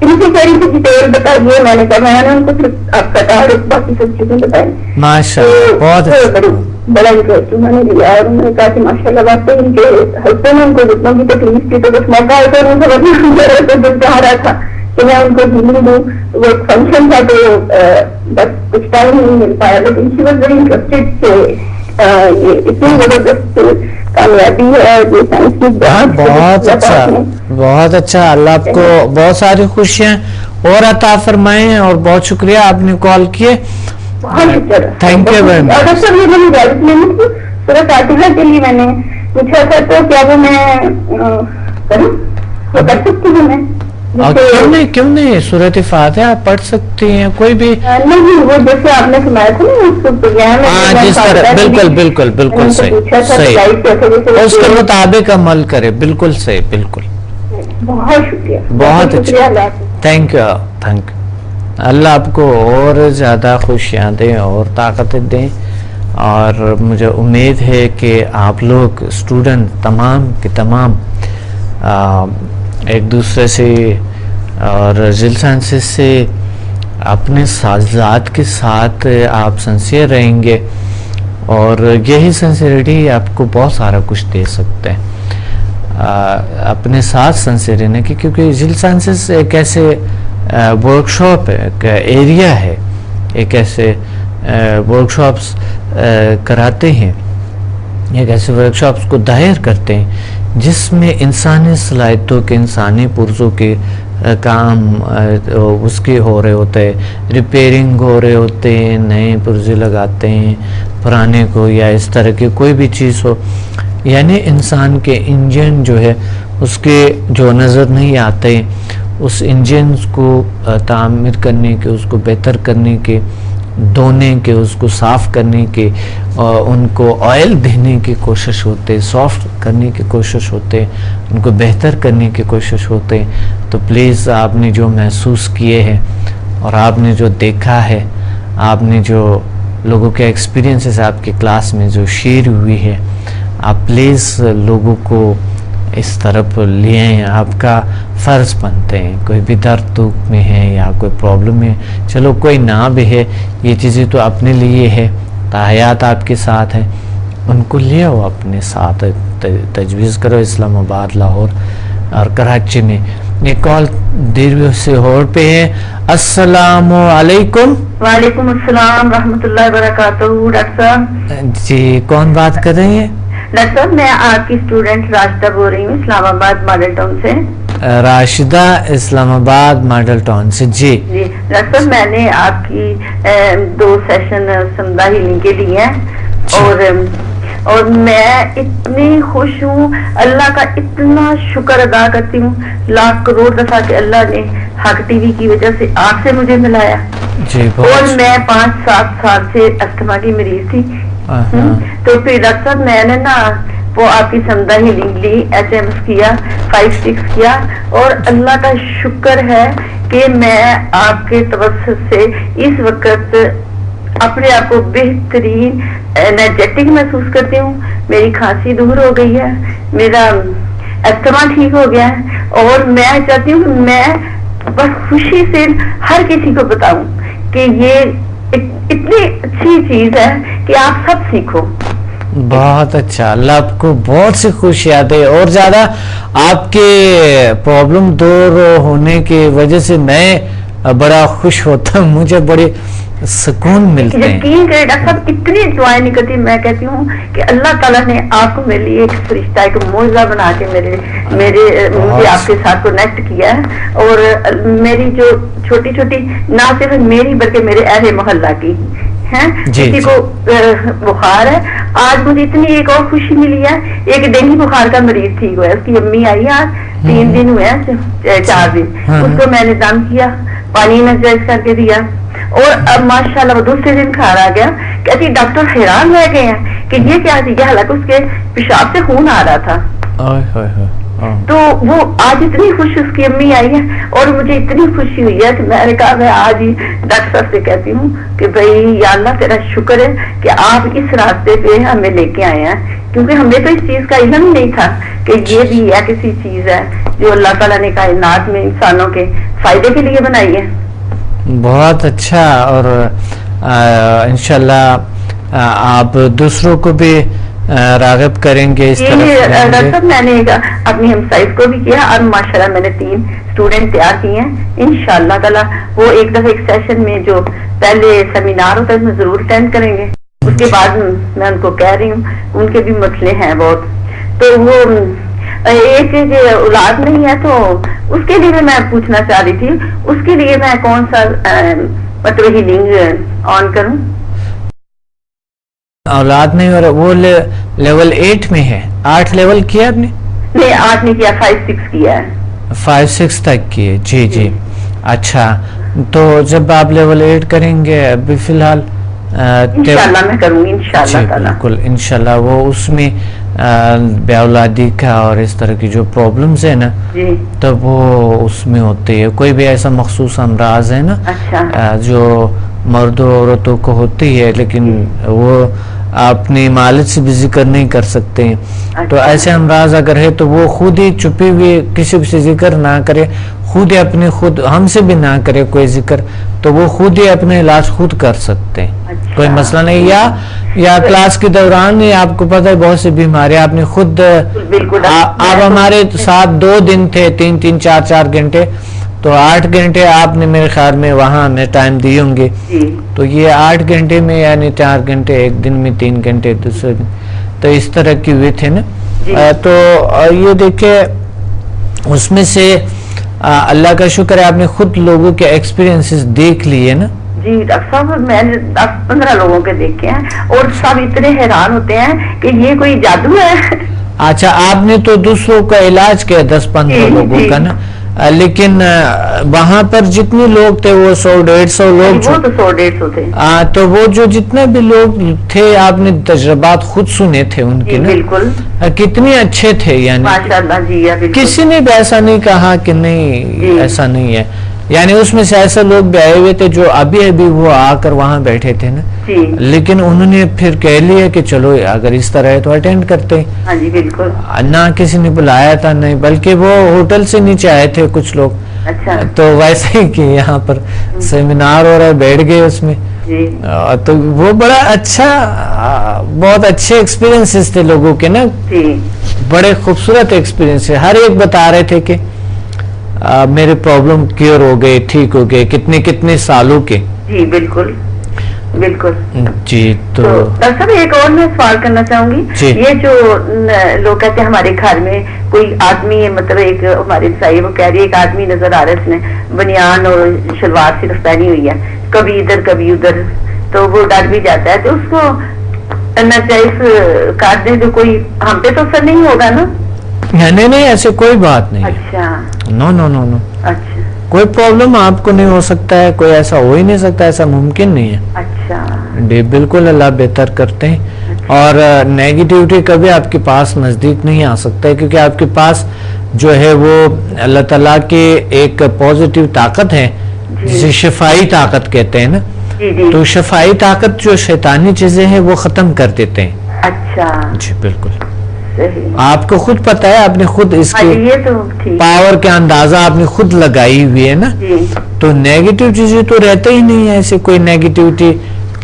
ان سے کہہ رہی تھی ڈیٹیل بتائیے. میں نے کہا میں نے ان کو صرف آپ کا تعارف باقی سب چیزیں بتائی. بڑا انٹرسٹ انہوں نے لیا, اور انہوں نے کہا کہ ماشاء اللہ واقعی ان کے ہسبینڈ نے ان کو جتنا کی تکلیف تھی تو کچھ موقع ہے تو ان کو دل چاہ رہا تھا کہ میں ان کو ہیلنگ دوں. وہ ایک فنکشن تھا تو بس کچھ ٹائم نہیں مل پایا, لیکن شی واز ویری انٹرسٹیڈ کہ یہ اتنی زبردست کامیابی ہے. بہت اچھا, بہت اچھا. اللہ آپ کو بہت ساری خوشیاں اور عطا فرمائیں, اور بہت شکریہ آپ نے کال کیے. Thank you very much. اگر سر یہ میری غلط نہیں تھی سورہ فاتحہ کے لیے میں نے پوچھا تھا, تو کیا وہ میں کروں, وہ کر سکتی ہوں میں؟ کیوں نہیں, سورۃ فاتحہ پڑھ سکتی ہیں کوئی بھی. نہیں, وہ جیسے آپ نے سنایا تھا نا جس طرح, بالکل بالکل بالکل صحیح صحیح, اس کے مطابق عمل کرے. بالکل صحیح, بالکل. بہت شکریہ, بہت اچھا. Thank you, thank you. اللہ آپ کو اور زیادہ خوشیاں دیں اور طاقتیں دیں, اور مجھے امید ہے کہ آپ لوگ اسٹوڈنٹ تمام کے تمام ایک دوسرے سے اور ذیل سائنسز سے اپنے ذات کے ساتھ آپ سنسیئر رہیں گے, اور یہی سنسیئرٹی آپ کو بہت سارا کچھ دے سکتے ہیں. اپنے ساتھ سنسیئر رہنے کی, کیونکہ ذیل سائنسز ایک ایسے ورک شاپ ہے, ایک ایریا ہے, ایک ایسے ورک شاپس کراتے ہیں, ایک ایسے ورک شاپس کو دائر کرتے ہیں جس میں انسانی صلاحیتوں کے, انسانی پرزوں کے کام اس کے ہو رہے ہوتے ہیں, ریپیرنگ ہو رہے ہوتے ہیں, نئے پرزے لگاتے ہیں پرانے کو, یا اس طرح کی کوئی بھی چیز ہو. یعنی انسان کے انجن جو ہے اس کے جو نظر نہیں آتے, اس انجنز کو تعمیر کرنے کے, اس کو بہتر کرنے کے, دھونے کے, اس کو صاف کرنے کے, ان کو آئل دینے کی کوشش ہوتے, سافٹ کرنے کی کوشش ہوتے, ان کو بہتر کرنے کی کوشش ہوتے. تو پلیز آپ نے جو محسوس کیے ہیں اور آپ نے جو دیکھا ہے, آپ نے جو لوگوں کے ایکسپیرینسز آپ کی کلاس میں جو شیئر ہوئی ہے, آپ پلیز لوگوں کو اس طرف لے آئیں. آپ کا فرض بنتے ہیں, کوئی بھی درد دکھ میں ہے یا کوئی پرابلم ہے, چلو کوئی نہ بھی ہے, یہ چیزیں تو اپنے لیے ہے, تحیات آپ کے ساتھ ہیں, ان کو لے آؤ اپنے ساتھ, تجویز کرو. اسلام آباد, لاہور اور کراچی میں یہ کال دیر سے ہور پہ ہے. السلام علیکم. وعلیکم السلام رحمۃ اللہ وبرکاتہ. ڈاکٹر صاحب جی کون بات کر رہی ہیں؟ ڈاکٹر صاحب میں آپ کی اسٹوڈنٹ راشدہ بول رہی ہوں اسلام آباد ماڈل ٹاؤن سے. راشدہ اسلام آباد ماڈل ٹاؤن سے. جی جی ڈاکٹر صاحب میں نے آپ کی 2 سیشن سمدہ ہیلنگ کے لیے ہیں اور میں اتنی خوش ہوں, اللہ کا اتنا شکر ادا کرتی ہوں لاکھ کروڑ دفعہ کہ اللہ نے حق ٹی وی کی وجہ سے آپ سے مجھے ملایا. جی اور میں 5-7 سال سے استھما کی مریض تھی. تو پھر ڈاکٹر صاحب میں نے نا وہ آپ کی سمدہ ہیلنگ لی, HMS کیا, 5-6 کیا, اور اللہ کا شکر ہے کہ میں آپ کے توسط سے اس وقت اپنے آپ کو بہترین انرجیٹک محسوس کرتی ہوں. میری کھانسی دور ہو گئی ہے, میرا استھما ٹھیک ہو گیا ہے, اور میں چاہتی ہوں کہ میں بس خوشی سے ہر کسی کو بتاؤں کہ یہ اتنی اچھی چیز ہے کہ آپ سب سیکھو. بہت اچھا, اللہ آپ کو بہت سی خوشیاں دے اور زیادہ آپ کے پرابلم دور ہونے کی وجہ سے میں بڑا خوش ہوتا ہوں, مجھے بڑے سکون ملتے ہیں. یقین کرے ڈاکٹر صاحب اتنی دعائیں نہیں کرتی, میں کہتی ہوں کہ اللہ تعالیٰ نے آپ کو میرے لیے ایک فرشتہ ایک معجزہ بنا کے مجھے آپ کے ساتھ کنیکٹ کیا ہے. اور میری جو چھوٹی چھوٹی نہ صرف میری بلکہ میرے اہل محلہ کی ہیں, کسی کو بخار ہے, آج مجھے اتنی ایک اور خوشی ملی ہے. ایک ڈینگی بخار کا مریض ٹھیک ہوا ہے, اس کی امی آئی آج 3 دن ہوئے ہیں 4 دن, اس کو میں نے دم کیا, پانی میں جائز کر کے دیا, اور اب ماشاءاللہ وہ دوسرے دن کھا رہا گیا. کہتی ڈاکٹر حیران رہ گئے ہیں کہ یہ کیا تھی, حالانکہ اس کے پیشاب سے خون آ رہا تھا. تو وہ آج اتنی خوش اس کی امی آئی ہے, اور مجھے اتنی خوشی ہوئی ہے کہ میں نے کہا میں آج ہی ڈاکٹر صاحب سے کہتی ہوں کہ بھائی یا اللہ تیرا شکر ہے کہ آپ اس راستے پہ ہمیں لے کے آئے ہیں, کیونکہ ہمیں تو اس چیز کا علم ہی نہیں تھا کہ یہ بھی ایک ایسی چیز ہے جو اللہ تعالیٰ نے کائنات میں انسانوں کے فائدے کے لیے بنائی ہے. بہت اچھا, اور انشاءاللہ آپ دوسروں کو بھی راغب کریں گے اس طرح. میں نے اپنی ہمسائز کو بھی کیا, اور ماشاءاللہ میں نے 3 اسٹوڈنٹ تیار کیے ہیں. انشاءاللہ تعالیٰ وہ ایک دفعہ ایک سیشن میں جو پہلے سیمینار ہوتا ہے اس میں ضرور اٹینڈ کریں گے. اس کے بعد میں ان کو کہہ رہی ہوں ان کے بھی مسئلے ہیں بہت, تو وہ ایک اولاد نہیں ہے, تو اس کے لیے میں پوچھنا چاہ رہی تھی, اس کے لیے میں کون سا مطلب ہیلنگ آن کروں؟ اولاد نہیں ہو رہا, وہ لیول 8 میں ہے. 8 لیول کیا آپ نے؟ نہیں 8 نہیں کیا, 5-6 کیا ہے. 5-6 تک کیے. جی جی اچھا, تو جب آپ لیول 8 کریں گے, ابھی فی الحال انشاءاللہ میں کروں گی انشاءاللہ تعالی. بالکل انشاءاللہ. وہ اس میں بے اولادی کا اور اس طرح کی جو پرابلمز ہیں نا, تب وہ اس میں ہوتی ہے. کوئی بھی ایسا مخصوص امراض ہے نا جو مردوں عورتوں کو ہوتی ہے, لیکن وہ اپنی مالک سے بھی ذکر نہیں کر سکتے ہیں. تو ایسے امراض اگر ہے تو وہ خود ہی چھپی ہوئی کسی سے ذکر نہ کرے, خود ہی خود ہم سے بھی نہ کرے کوئی ذکر, تو وہ خود ہی اپنے علاج خود کر سکتے ہیں. کوئی مسئلہ نہیں. یا کلاس کے دوران آپ کو پتہ ہے بہت سی بیماریاں آپ نے خود, آپ ہمارے ساتھ 2 دن تھے, 3-3 4-4 گھنٹے, تو 8 گھنٹے آپ نے میرے خیال میں وہاں ہمیں ٹائم دیے ہوں گے. تو یہ 8 گھنٹے میں یعنی 4 گھنٹے ایک دن میں, 3 گھنٹے دوسرے دن, تو اس طرح کی ہوئے تھے نا. تو یہ دیکھیں اس میں سے اللہ کا شکر ہے آپ نے خود لوگوں کے ایکسپیرینسز دیکھ لیے نا. جی ڈاکٹر صاحب میں نے 10-15 لوگوں کے دیکھے ہیں, اور سب اتنے حیران ہوتے ہیں کہ یہ کوئی جادو ہے. اچھا, آپ نے تو دوسروں کا علاج کیا 10-15 لوگوں کا نا, لیکن وہاں پر جتنے لوگ تھے وہ 100-150 لوگ, وہ تو 100-150 تھے. تو وہ جو جتنے بھی لوگ تھے آپ نے تجربات خود سنے تھے ان کے, بالکل کتنے اچھے تھے, یعنی ماشاءاللہ. جی کسی نے بھی ایسا نہیں کہا کہ نہیں ایسا نہیں ہے. یعنی اس میں سے ایسے لوگ بھی آئے ہوئے تھے جو ابھی وہ آ کر وہاں بیٹھے تھے نا, لیکن انہوں نے پھر کہہ لیا کہ چلو اگر اس طرح ہے تو اٹینڈ کرتے ہیں. ہاں جی بالکل. نہ کسی نے بلایا تھا, نہیں, بلکہ وہ ہوٹل سے نیچے آئے تھے کچھ لوگ. اچھا. تو ویسے ہی کہ یہاں پر سیمینار ہو رہا ہے, بیٹھ گئے اس میں. تو وہ بڑا اچھا, بہت اچھے ایکسپیرینسز تھے لوگوں کے نا, بڑے خوبصورت ایکسپیرینس ہے. ہر ایک بتا رہے تھے کہ میرے پرابلم کیور ہو گئے, ٹھیک ہو گئے, کتنے سالوں کے. جی بالکل بالکل. جی تو ڈاکٹر صاحب ایک اور میں سوال کرنا چاہوں گی. یہ جو لوگ کہتے ہیں ہمارے گھر میں کوئی آدمی, مطلب ایک ہمارے صاحب وہ کہہ رہی ہے ایک آدمی نظر آ رہا ہے, اس نے بنیان اور شلوار صرف پہنی ہوئی ہے, کبھی ادھر کبھی ادھر, تو وہ ڈر بھی جاتا ہے, تو اس کو ناجائز کر دیں تو کوئی ہم پہ تو اثر نہیں ہوگا نا؟ نہیں ایسے کوئی بات نہیں. اچھا. نو نو نو نو. اچھا. کوئی پرابلم آپ کو نہیں ہو سکتا ہے, کوئی ایسا ہو ہی نہیں سکتا, ایسا ممکن نہیں ہے. اچھا. بالکل اللہ بہتر کرتے ہیں. اور نیگیٹیوٹی کبھی آپ کے پاس نزدیک نہیں آ سکتا ہے, کیونکہ آپ کے پاس جو ہے وہ اللہ تعالیٰ کی ایک پازیٹیو طاقت ہے, جسے شفائی طاقت کہتے ہیں نا. تو شفائی طاقت جو شیطانی چیزیں ہیں وہ ختم کر دیتے ہیں. اچھا. جی بالکل. آپ کو خود پتا ہے, آپ نے خود اس کی پاور کا اندازہ آپ نے خود لگائی ہوئی ہے نا. تو نیگیٹیو چیزیں تو رہتے ہی نہیں ہے, ایسے کوئی نیگیٹیوٹی,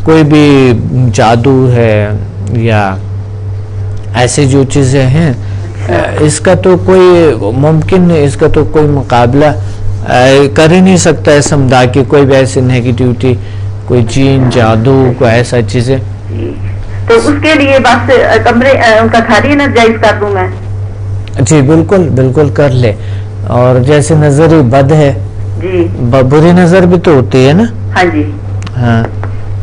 کوئی بھی جادو ہے یا ایسے جو چیزیں ہیں, اس کا تو کوئی ممکن نہیں, اس کا تو کوئی مقابلہ کر ہی نہیں سکتا ہے سمجھا کہ کوئی بھی ایسی نیگیٹیوٹی, کوئی جین جادو, کوئی ایسا چیزیں. تو اس کے لیے بس کمرے ان کا گھر ہی ناجائز کر دوں میں؟ جی بالکل بالکل کر لے. اور جیسے نظر بد ہے, جی بری نظر بھی تو ہوتی ہے نا. ہاں جی. ہاں,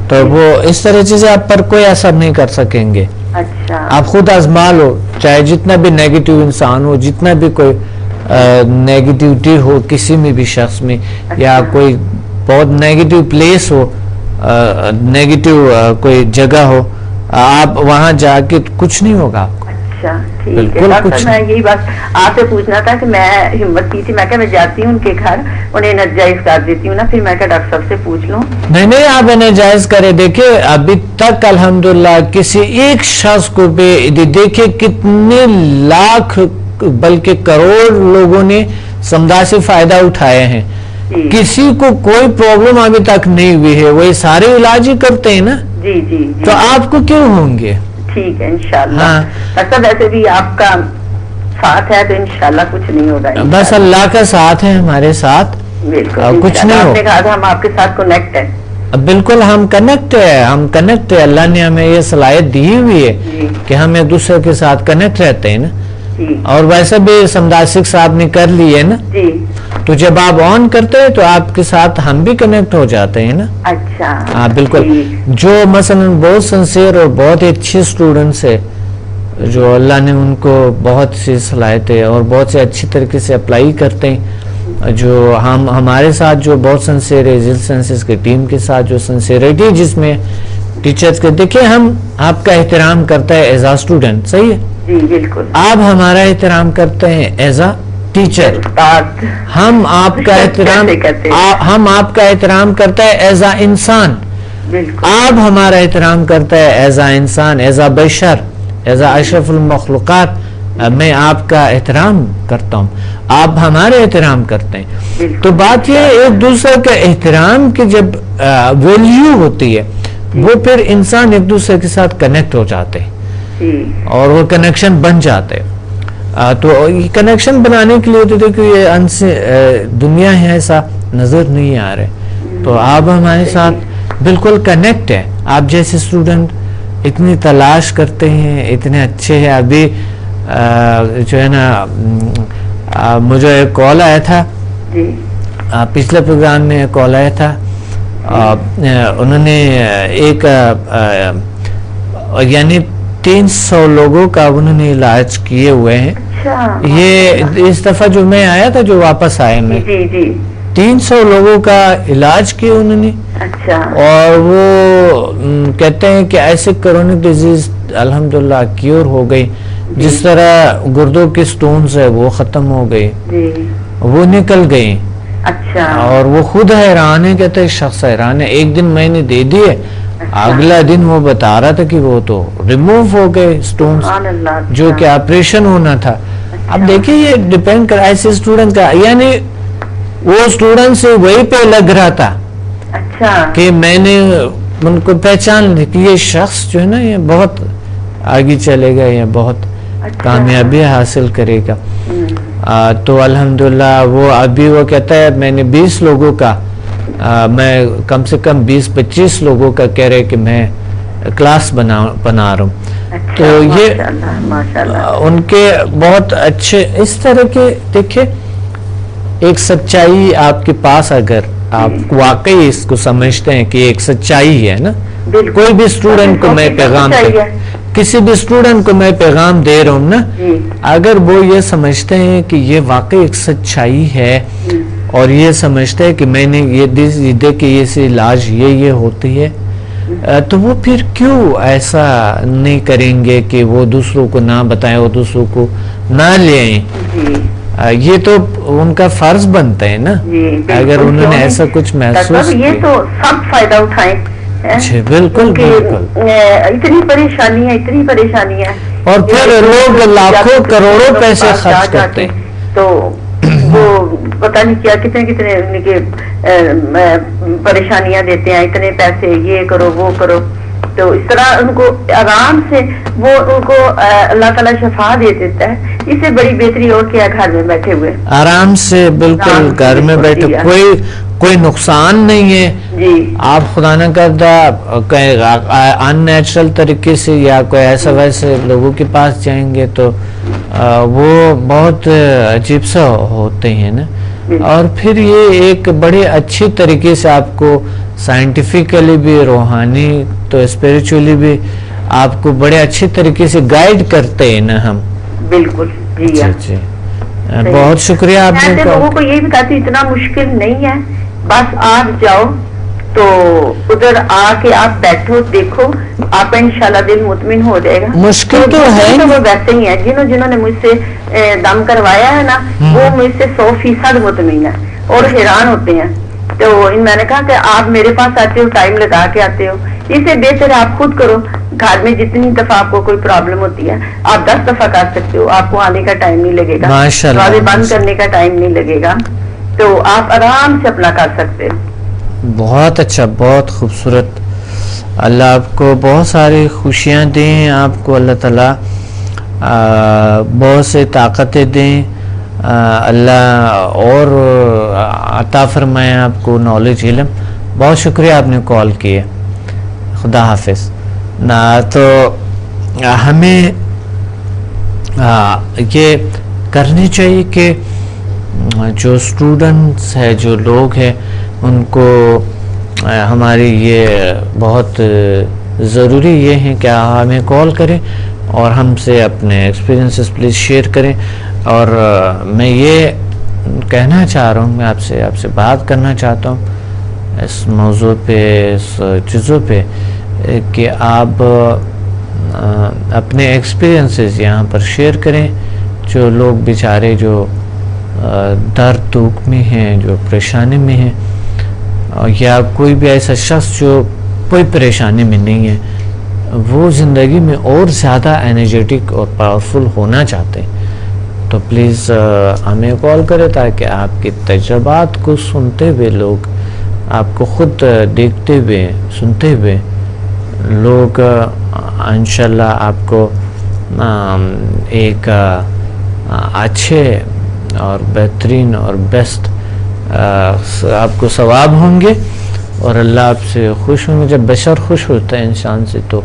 تو وہ اس طرح چیزیں آپ پر کوئی اثر نہیں کر سکیں گے. اچھا. آپ خود آزما لو, چاہے جتنا بھی نیگیٹیو انسان ہو, جتنا بھی کوئی نیگیٹیوٹی ہو کسی میں بھی شخص میں, یا کوئی بہت نیگیٹیو پلیس ہو, نیگیٹیو کوئی جگہ ہو, آپ وہاں جا کے کچھ نہیں ہوگا آپ کو. اچھا ٹھیک ہے. میں یہی بات آپ سے پوچھنا تھا کہ میں ہمت کی تھی, میں کہ میں جاتی ہوں ان کے گھر, انہیں ناجائز کر دیتی ہوں نا, پھر میں کہ ڈاکٹر صاحب سے پوچھ لوں. نہیں آپ ناجائز کرے. دیکھیں ابھی تک الحمدللہ کسی ایک شخص کو بھی دیکھیں کتنے لاکھ بلکہ کروڑ لوگوں نے سمدھا سے فائدہ اٹھائے ہیں, کسی کو کوئی پرابلم ابھی تک نہیں ہوئی ہے, وہی سارے علاج ہی کرتے ہیں نا. جی جی. تو آپ کو کیوں ہوں گے؟ ٹھیک ہے انشاءاللہ. اچھا ویسے بھی آپ کا ساتھ ہے تو انشاءاللہ کچھ نہیں ہوگا. بس اللہ کا ساتھ ہے ہمارے ساتھ, کچھ نہیں ہوگا. ہم آپ کے ساتھ کنیکٹ ہیں. بالکل ہم کنیکٹ ہے, اللہ نے ہمیں یہ صلاحیت دی ہوئی ہے کہ ہم ایک دوسرے کے ساتھ کنیکٹ رہتے ہیں نا. اور ویسے بھی سمداسک صاحب نے کر لی ہے نا, تو جب آپ آن کرتے ہیں تو آپ کے ساتھ ہم بھی کنیکٹ ہو جاتے ہیں نا. اچھا. ہاں بالکل. جو مثلا بہت سنسیئر اور بہت ہی اچھے اسٹوڈنٹس ہے, جو اللہ نے ان کو بہت سی صلاحیتیں اور بہت سے اچھی طریقے سے اپلائی کرتے ہیں, جو ہمارے ساتھ جو بہت سنسیئر ہے, جل سینسز کی ٹیم کے ساتھ جو سنسیئرٹی جس میں ٹیچرز کے, دیکھیں ہم آپ کا احترام کرتا ہے ایز اے اسٹوڈنٹ, صحیح ہے جی بالکل. آپ ہمارا احترام کرتے ہیں ایز اے ٹیچر, ہم آپ کا احترام کرتا ہے ایز اے انسان, آپ ہمارا احترام کرتا ہے ایز اے انسان, ایز اے بشر, ایز اے اشرف المخلوقات. میں آپ کا احترام کرتا ہوں, آپ ہمارے احترام کرتے ہیں. تو بات یہ ایک دوسرے کا احترام کی جب ویلیو ہوتی ہے, وہ پھر انسان ایک دوسرے کے ساتھ کنیکٹ ہو جاتے ہیں اور وہ کنیکشن بن جاتے. تو یہ کنیکشن بنانے کے لیے تو دیکھو یہ دنیا ہے ایسا نظر نہیں آ رہے, تو آپ ہمارے ساتھ بالکل کنیکٹ ہے. آپ جیسے اسٹوڈنٹ اتنی تلاش کرتے ہیں, اتنے اچھے ہیں. ابھی جو ہے نا مجھے ایک کال آیا تھا, پچھلے پروگرام میں کال آیا تھا, انہوں نے ایک یعنی 300 لوگوں کا انہوں نے علاج کیے ہوئے ہیں. یہ اس دفعہ جو میں آیا تھا, جو واپس آئے میں, 300 لوگوں کا علاج کیا انہوں نے. اور وہ کہتے ہیں کہ ایسے کرونک ڈیزیز الحمدللہ کیور ہو گئی, جس طرح گردوں کے سٹونز ہے وہ ختم ہو گئی, وہ نکل گئی. اور وہ خود حیران ہے, کہتے ہیں شخص حیران ہے. ایک دن میں نے دے دیے, اگلا دن وہ بتا رہا تھا کہ وہ تو ریموو ہو گئے سٹونز, جو کہ آپریشن ہونا تھا. اب دیکھیں یہ ڈیپینڈ کر ایسے اسٹوڈنٹ کا, یعنی وہ اسٹوڈنٹ سے وہی پہ لگ رہا تھا کہ میں نے ان کو پہچان لی کہ یہ شخص جو ہے نا یہ بہت آگے چلے گا, یہ بہت کامیابی حاصل کرے گا. تو الحمدللہ وہ ابھی وہ کہتا ہے میں نے 20 لوگوں کا میں کم سے کم 20-25 لوگوں کا کہہ رہے کہ میں کلاس بنا رہا ہوں. تو یہ ان کے بہت اچھے اس طرح کے دیکھیں ایک سچائی آپ کے پاس اگر آپ واقعی اس کو سمجھتے ہیں کہ ایک سچائی ہے نا. کوئی بھی اسٹوڈنٹ کو میں پیغام کسی بھی اسٹوڈنٹ کو میں پیغام دے رہا ہوں نا, اگر وہ یہ سمجھتے ہیں کہ یہ واقعی ایک سچائی ہے اور یہ سمجھتے ہیں کہ میں نے یہ دیکھ یہ علاج یہ ہوتی ہے, تو وہ پھر کیوں ایسا نہیں کریں گے کہ وہ دوسروں کو نہ بتائیں, وہ دوسروں کو نہ لے آئیں. یہ تو ان کا فرض بنتا ہے نا. اگر انہوں نے ایسا کچھ محسوس یہ تو سب فائدہ اٹھائیں. جی بالکل بالکل. اتنی پریشانی ہے اور پھر لوگ لاکھوں کروڑوں پیسے خرچ کرتے ہیں تو وہ پتہ نہیں کیا کتنے پریشانیاں دیتے ہیں, اتنے پیسے یہ کرو وہ کرو. تو اس طرح ان کو آرام سے وہ ان کو اللہ تعالیٰ شفا دے دیتا ہے. اس سے بڑی بہتری اور کیا گھر میں بیٹھے ہوئے آرام سے بالکل گھر میں بیٹھے کوئی نقصان نہیں ہے. آپ خدا نہ کردہ ان نیچرل طریقے سے یا کوئی ایسا ویسے لوگوں کے پاس جائیں گے تو وہ بہت عجیب سا ہوتے ہیں نا. اور پھر یہ ایک بڑے اچھی طریقے سے آپ کو سائنٹیفکلی بھی روحانی تو اسپریچولی بھی آپ کو بڑے اچھے طریقے سے گائیڈ کرتے ہیں نا ہم. بالکل جی بہت شکریہ. آپ نے لوگوں کو یہی بتاتی اتنا مشکل نہیں ہے, بس آپ جاؤ تو ادھر آ کے آپ بیٹھو دیکھو, آپ انشاءاللہ دل مطمئن ہو جائے گا. مشکل تو ہے وہ ویسے ہی ہے جنہوں نے مجھ سے دم کروایا ہے نا وہ مجھ سے 100% مطمئن ہے اور حیران ہوتے ہیں. تو میں نے کہا کہ آپ میرے پاس آتے ہو ٹائم لگا کے آتے ہو, اس سے بہتر آپ خود کرو. گھر میں جتنی دفعہ آپ کو کوئی پرابلم ہوتی ہے آپ 10 دفعہ کر سکتے ہو, آپ کو آنے کا ٹائم نہیں لگے گا, دروازے بند کرنے کا ٹائم نہیں لگے گا, تو آپ آرام سے اپنا کر سکتے ہو. بہت اچھا, بہت خوبصورت. اللہ آپ کو بہت ساری خوشیاں دیں, آپ کو اللہ تعالیٰ بہت سے طاقتیں دیں, اللہ اور عطا فرمائے آپ کو نالج علم. بہت شکریہ آپ نے کال کیا. خدا حافظ. تو ہمیں یہ کرنی چاہیے کہ جو اسٹوڈنٹس ہے جو لوگ ہیں ان کو ہماری یہ بہت ضروری یہ ہے کہ ہمیں کال کریں اور ہم سے اپنے ایکسپیرینسز پلیز شیئر کریں. اور میں یہ کہنا چاہ رہا ہوں, میں آپ سے بات کرنا چاہتا ہوں اس موضوع پہ, اس چیزوں پہ کہ آپ اپنے ایکسپیرینسز یہاں پر شیئر کریں. جو لوگ بیچارے جو درد دکھ میں ہیں, جو پریشانی میں ہیں, یا کوئی بھی ایسا شخص جو کوئی پریشانی میں نہیں ہے, وہ زندگی میں اور زیادہ انرجیٹک اور پاورفل ہونا چاہتے ہیں, تو پلیز ہمیں کال کریں تاکہ آپ کے تجربات کو سنتے ہوئے لوگ آپ کو خود دیکھتے ہوئے سنتے ہوئے لوگ انشاءاللہ آپ کو ایک اچھے اور بہترین اور بیسٹ آپ کو ثواب ہوں گے اور اللہ آپ سے خوش ہوں گے. جب بشر خوش ہوتا ہے انسان سے تو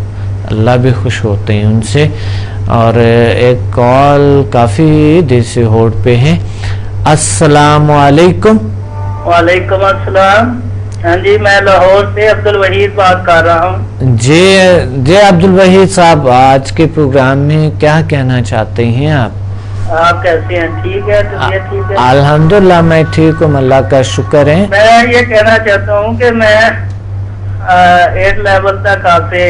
اللہ بھی خوش ہوتے ہیں ان سے. اور ایک کال کافی دیر سے ہولڈ پہ ہے. السلام علیکم. وعلیکم السلام. ہاں جی, میں لاہور سے عبد الوحید بات کر رہا ہوں. جی عبد الوحید صاحب, آج کے پروگرام میں کیا کہنا چاہتے ہیں آپ؟ آپ کیسے ہیں؟ ٹھیک ہے, طبیعت ٹھیک ہے؟ الحمدللہ میں ٹھیک ہوں, اللہ کا شکر ہے. میں یہ کہنا چاہتا ہوں کہ میں 8 لیول تک آپ سے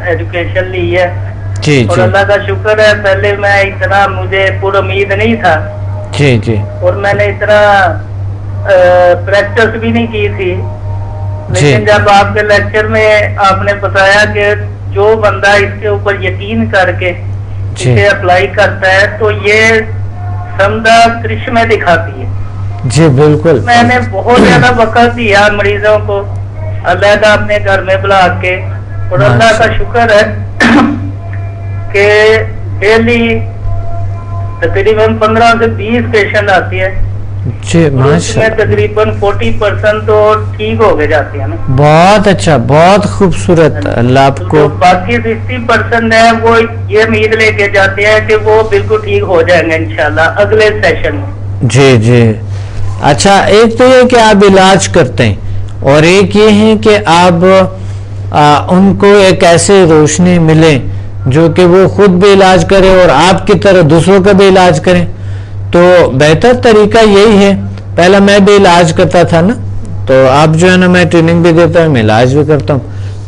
ایجوکیشن لی ہے. جی اور اللہ کا شکر ہے, پہلے میں اتنا مجھے پر امید نہیں تھا. جی اور میں نے اتنا پریکٹس بھی نہیں کی تھی, لیکن جب آپ کے لیکچر میں آپ نے بتایا کہ جو بندہ اس کے اوپر یقین کر کے اسے اپلائی کرتا ہے تو یہ سمدہ کرشمے دکھاتی ہے. جی بالکل. میں نے بہت زیادہ وقت دیا مریضوں کو علیحدہ اپنے گھر میں بلا کے, اور اللہ کا شکر ہے کہ ڈیلی تقریباً 15 سے 20 پیشنٹ آتی ہے جی ماشاء اللہ، تقریباً 40% تو ٹھیک ہو کے جاتی ہے نا. بہت اچھا، بہت خوبصورت. اللہ آپ کو باقی 60% ہے وہ یہ امید لے کے جاتے ہیں کہ وہ بالکل ٹھیک ہو جائیں گے انشاءاللہ اگلے سیشن میں. جی جی. اچھا، ایک تو یہ کہ آپ علاج کرتے ہیں، اور ایک یہ ہے کہ آپ ان کو ایک ایسے روشنی ملے جو کہ وہ خود بھی علاج کرے اور آپ کی طرح دوسروں کا بھی علاج کریں. تو بہتر طریقہ یہی ہے. پہلا میں بھی علاج کرتا تھا نا، تو آپ جو ہے نا میں ٹریننگ بھی دیتا ہوں، میں علاج بھی کرتا ہوں.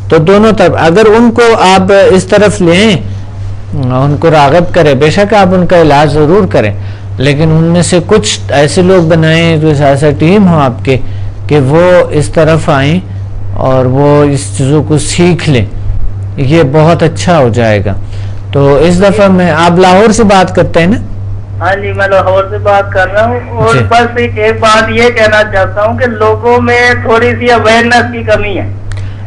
تو دونوں طرف اگر ان کو آپ اس طرف لیں، ان کو راغب کریں، بے شک آپ ان کا علاج ضرور کریں، لیکن ان میں سے کچھ ایسے لوگ بنائیں جو ایسا ٹیم ہو آپ کے کہ وہ اس طرف آئیں اور وہ اس چیزوں کو سیکھ لیں. یہ بہت اچھا ہو جائے گا. تو اس دفعہ میں آپ لاہور سے بات کرتے ہیں نا؟ ہاں جی، میں لاہور سے بات کر رہا ہوں. اور بس ایک بات یہ کہنا چاہتا ہوں کہ لوگوں میں تھوڑی سی اویئرنیس کی کمی ہے.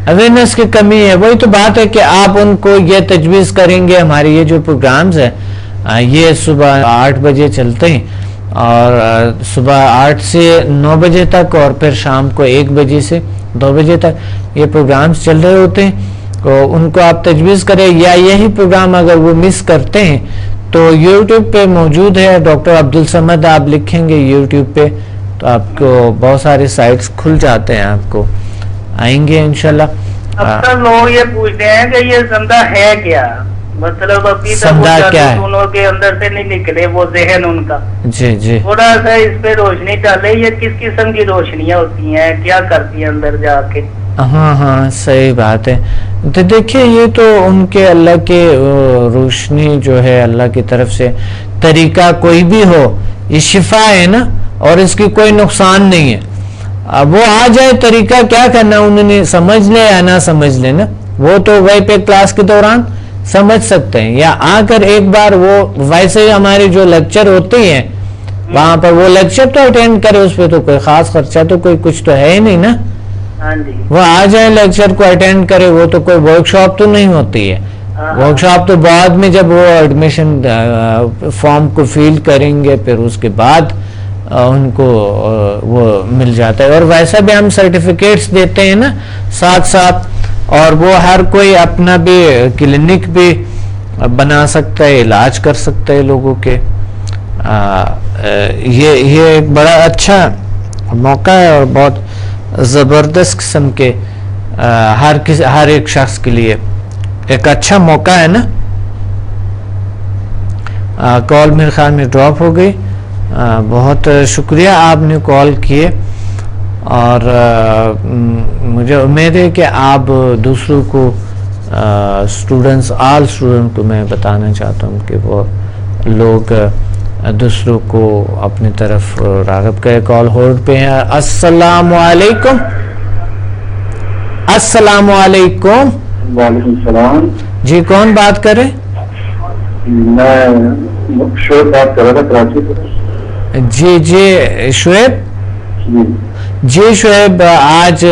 اویئرنیس کی کمی ہے، وہی تو بات ہے کہ آپ ان کو یہ تجویز کریں گے. ہماری یہ جو پروگرامز ہیں یہ صبح 8 بجے چلتے ہیں، اور صبح 8 سے 9 بجے تک، اور پھر شام کو 1 بجے سے 2 بجے تک یہ پروگرامز چل رہے ہوتے ہیں. تو ان کو آپ تجویز کریں، یا یہی پروگرام اگر وہ مس کرتے ہیں تو یوٹیوب پہ موجود ہے ڈاکٹر عبدالصمد. آپ لکھیں گے یوٹیوب پہ تو آپ کو بہت سارے سائٹس کھل جاتے ہیں، آپ کو آئیں گے انشاءاللہ. اب تک لوگ یہ پوچھتے ہیں کہ یہ زندہ ہے کیا، مطلب ابھی تک وہ کے اندر سے نہیں نکلے وہ ذہن ان کا. جی جی، تھوڑا سا اس پہ روشنی ڈالے. یہ کس قسم کی روشنیاں ہوتی ہیں، کیا کرتی ہیں اندر جا کے؟ ہاں ہاں صحیح بات ہے. تو دیکھیے یہ تو ان کے اللہ کے روشنی جو ہے اللہ کی طرف سے، طریقہ کوئی بھی ہو یہ شفا ہے نا، اور اس کی کوئی نقصان نہیں ہے. اب وہ آ جائے طریقہ کیا کرنا، انہوں نے سمجھ لے یا نہ سمجھ لے نا، وہ تو وہی پہ کلاس کے دوران سمجھ سکتے ہیں، یا آ کر ایک بار وہ ویسے ہی ہمارے جو لیکچر ہوتے ہیں وہاں پر وہ لیکچر تو اٹینڈ کرے. اس پہ تو کوئی خاص خرچہ تو کوئی کچھ تو ہے ہی نہیں نا. وہ آ جائیں لیکچر کو اٹینڈ کرے. وہ تو کوئی ورک شاپ تو نہیں ہوتی ہے. ورک شاپ تو بعد میں جب وہ ایڈمیشن فارم کو فیل کریں گے پھر اس کے بعد ان کو وہ مل جاتا ہے. اور ویسا بھی ہم سرٹیفکیٹس دیتے ہیں نا ساتھ ساتھ، اور وہ ہر کوئی اپنا بھی کلینک بھی بنا سکتا ہے، علاج کر سکتا ہے لوگوں کے. یہ ایک بڑا اچھا موقع ہے اور بہت زبردست قسم کے ہر ایک شخص کے لیے ایک اچھا موقع ہے نا. کال میرے خیال میں ڈراپ ہو گئی. بہت شکریہ آپ نے کال کیے، اور مجھے امید ہے کہ آپ دوسروں کو اسٹوڈنٹس آل اسٹوڈنٹ کو میں بتانا چاہتا ہوں کہ وہ لوگ دوسروں کو اپنی طرف راغب کرے. کال ہولڈ پہ ہیں. السلام علیکم. السلام علیکم. وعلیکم السلام. جی کون بات کر رہے؟ میں شعیب بات کر رہا تھا کراچی سے. جی جی شعیب. جی شعیب، آج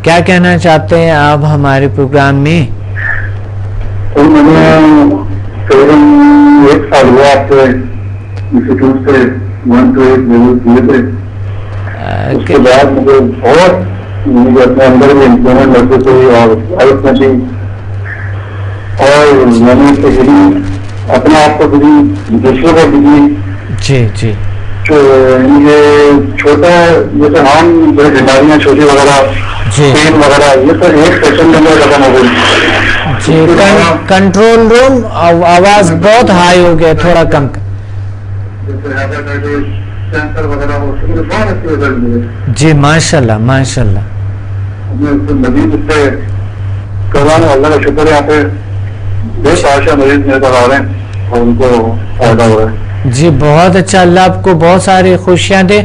کیا کہنا چاہتے ہیں آپ ہمارے پروگرام میں؟ تو میں نے تقریباً 1 سال ہوا آپ کے انسٹیٹیوٹ سے 1 to 8 لیول کیے تھے. اس کے بعد مجھے اپنے اندر بھی امپرومنٹ محسوس ہوئی اور لائف میں بھی، اور میں نے اپنے آپ کو بھی دوسروں کو بھی. جی جی. یہ چھوٹا جیسے ہم جو بیماریاں چھوٹی وغیرہ پین وغیرہ یہ سب ایک سیشن میں ختم ہو گئی. جی کنٹرول روم آواز بہت ہائی ہو گیا، تھوڑا کم. جی ماشاء اللہ ماشاء اللہ. مزید اس سے کروانا اللہ کا شکر ہے. یہاں پہ بے پاشا مریض میرے پاس آ رہے ہیں اور ان کو فائدہ ہو رہا ہے. جی بہت اچھا، اللہ آپ کو بہت ساری خوشیاں دے.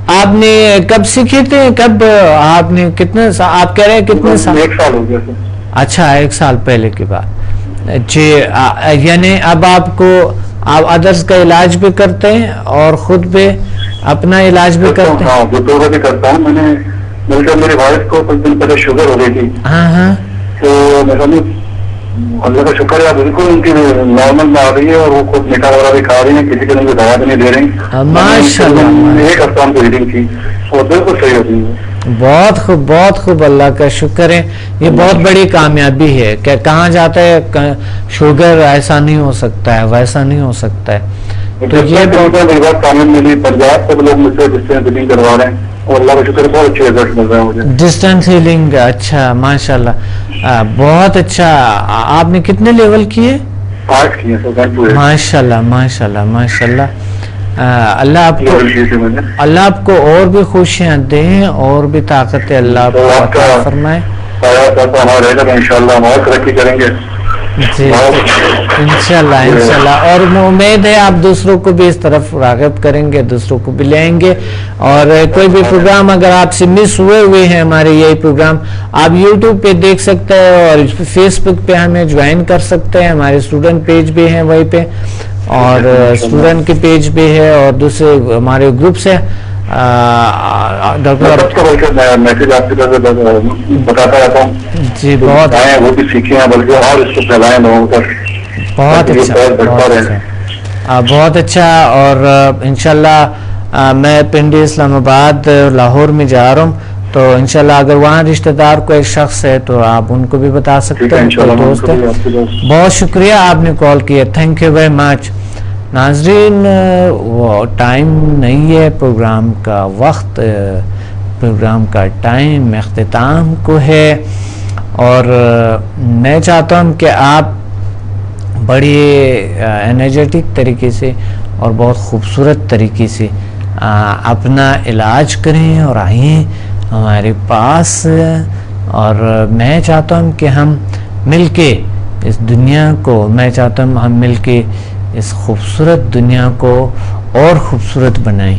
آپ نے کب سیکھے تھے؟ کب آپ نے کتنے آپ کہہ رہے ہیں کتنے سال؟ 1 سال ہو گیا. اچھا 1 سال پہلے کی بات. جی یعنی اب آپ کو آپ ادرس کا علاج بھی کرتے ہیں اور خود بھی اپنا علاج بھی کرتے ہیں؟ ہاں دوسروں بھی کرتا ہوں. میں نے میری وائف کو کچھ دن پہلے شوگر ہو گئی تھی. ہاں ہاں. تو اللہ کا شکر ہے بالکل ان کی نارمل میں آ رہی ہے اور وہ خود میٹھا وغیرہ بھی کھا رہی ہیں, کسی قسم کی دوا بھی نہیں دے رہی. ماشاء اللہ, ایک ہفتہ ہم کو ریڈنگ کی اور بالکل صحیح ہوتی ہے. بہت خوب, بہت خوب, اللہ کا شکر ہے. یہ بہت بڑی کامیابی ہے کہ کہاں جاتا ہے شوگر ایسا نہیں ہو سکتا ہے, ویسا نہیں ہو سکتا ہے. تو یہ بہت کامیاب ملی. پنجاب سے لوگ مجھ سے ڈسٹینس ہیلنگ کروا رہے ہیں اور اللہ کا شکر بہت اچھے رزلٹ مل رہے ہیں مجھے. ڈسٹینس ہیلنگ, اچھا ماشاء اللہ, بہت اچھا. آپ نے کتنے لیول کیے؟ 8 کیے سر. ماشاء اللہ ماشاء اللہ ماشاء اللہ. اللہ آپ کو اور بھی خوشیاں دیں اور بھی طاقت اللہ آپ کو عطا فرمائے. انشاءاللہ ہم اور ترقی کریں گے. جی انشاءاللہ انشاءاللہ. اور امید ہے آپ دوسروں کو بھی اس طرف راغب کریں گے, دوسروں کو بھی لیں گے. اور کوئی بھی پروگرام اگر آپ سے مس ہوئے ہیں, ہمارے یہی پروگرام آپ یوٹیوب پہ دیکھ سکتے ہیں اور فیس بک پہ ہمیں جوائن کر سکتے ہیں. ہمارے اسٹوڈنٹ پیج بھی ہیں وہیں پہ, اور اسٹوڈنٹ کے پیج بھی ہے, اور دوسرے ہمارے گروپس ہیں. ڈاکٹر میسج آپ کی طرف بتاتا رہتا ہوں. جی بہت وہ بھی سیکھے ہیں بلکہ اور اس کو پھیلائیں لوگوں تک. بہت اچھا, بہت اچھا. اور انشاءاللہ میں پنڈی اسلام آباد لاہور میں جا رہا ہوں, تو انشاءاللہ اگر وہاں رشتہ دار کوئی شخص ہے تو آپ ان کو بھی بتا سکتے ہیں. دوست ہے, بہت شکریہ آپ نے کال کیا. Thank you very much. ناظرین, وہ ٹائم نہیں ہے پروگرام کا, وقت پروگرام کا ٹائم اختتام کو ہے, اور میں چاہتا ہوں کہ آپ بڑی انرجیٹک طریقے سے اور بہت خوبصورت طریقے سے اپنا علاج کریں اور آئیں ہمارے پاس. اور میں چاہتا ہوں کہ ہم مل کے اس دنیا کو, میں چاہتا ہوں ہم مل کے اس خوبصورت دنیا کو اور خوبصورت بنائیں,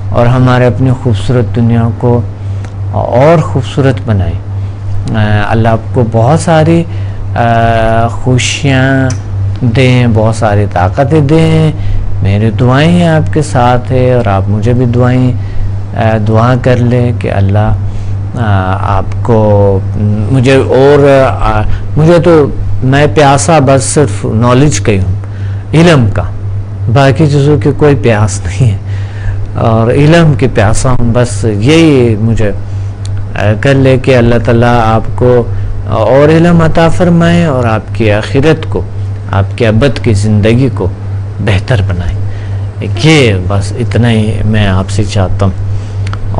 اور ہمارے اپنی خوبصورت دنیا کو اور خوبصورت بنائیں. اللہ آپ کو بہت ساری خوشیاں دیں, بہت ساری طاقتیں دیں. میری دعائیں آپ کے ساتھ ہے, اور آپ مجھے بھی دعا کر لیں کہ اللہ آپ کو, مجھے تو میں پیاسا بس صرف نالج کا ہی ہوں, علم کا, باقی چیزوں کی کوئی پیاس نہیں ہے, اور علم کی پیاسا ہوں. بس یہی مجھے کر لے کہ اللہ تعالیٰ آپ کو اور علم عطا فرمائے, اور آپ کی آخرت کو, آپ کے ابد کی زندگی کو بہتر بنائے. یہ بس اتنا ہی میں آپ سے چاہتا ہوں.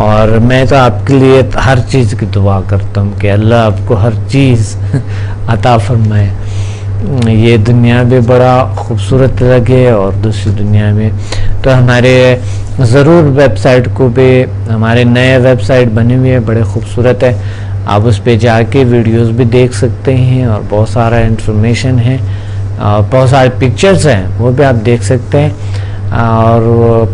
اور میں تو آپ کے لیے ہر چیز کی دعا کرتا ہوں کہ اللہ آپ کو ہر چیز عطا فرمائے, یہ دنیا بھی بڑا خوبصورت لگے اور دوسری دنیا میں. تو ہمارے ضرور ویب سائٹ کو بھی, ہمارے نئے ویب سائٹ بنے ہوئے ہے, بڑے خوبصورت ہے. آپ اس پہ جا کے ویڈیوز بھی دیکھ سکتے ہیں, اور بہت سارا انفارمیشن ہے, اور بہت سارے پکچرز ہیں وہ بھی آپ دیکھ سکتے ہیں. اور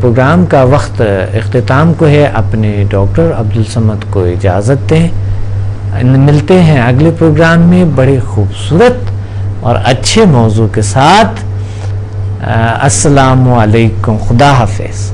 پروگرام کا وقت اختتام کو ہے. اپنے ڈاکٹر عبدالصمد کو اجازت دیں. ملتے ہیں اگلے پروگرام میں بڑے خوبصورت اور اچھے موضوع کے ساتھ. السلام علیکم, خدا حافظ.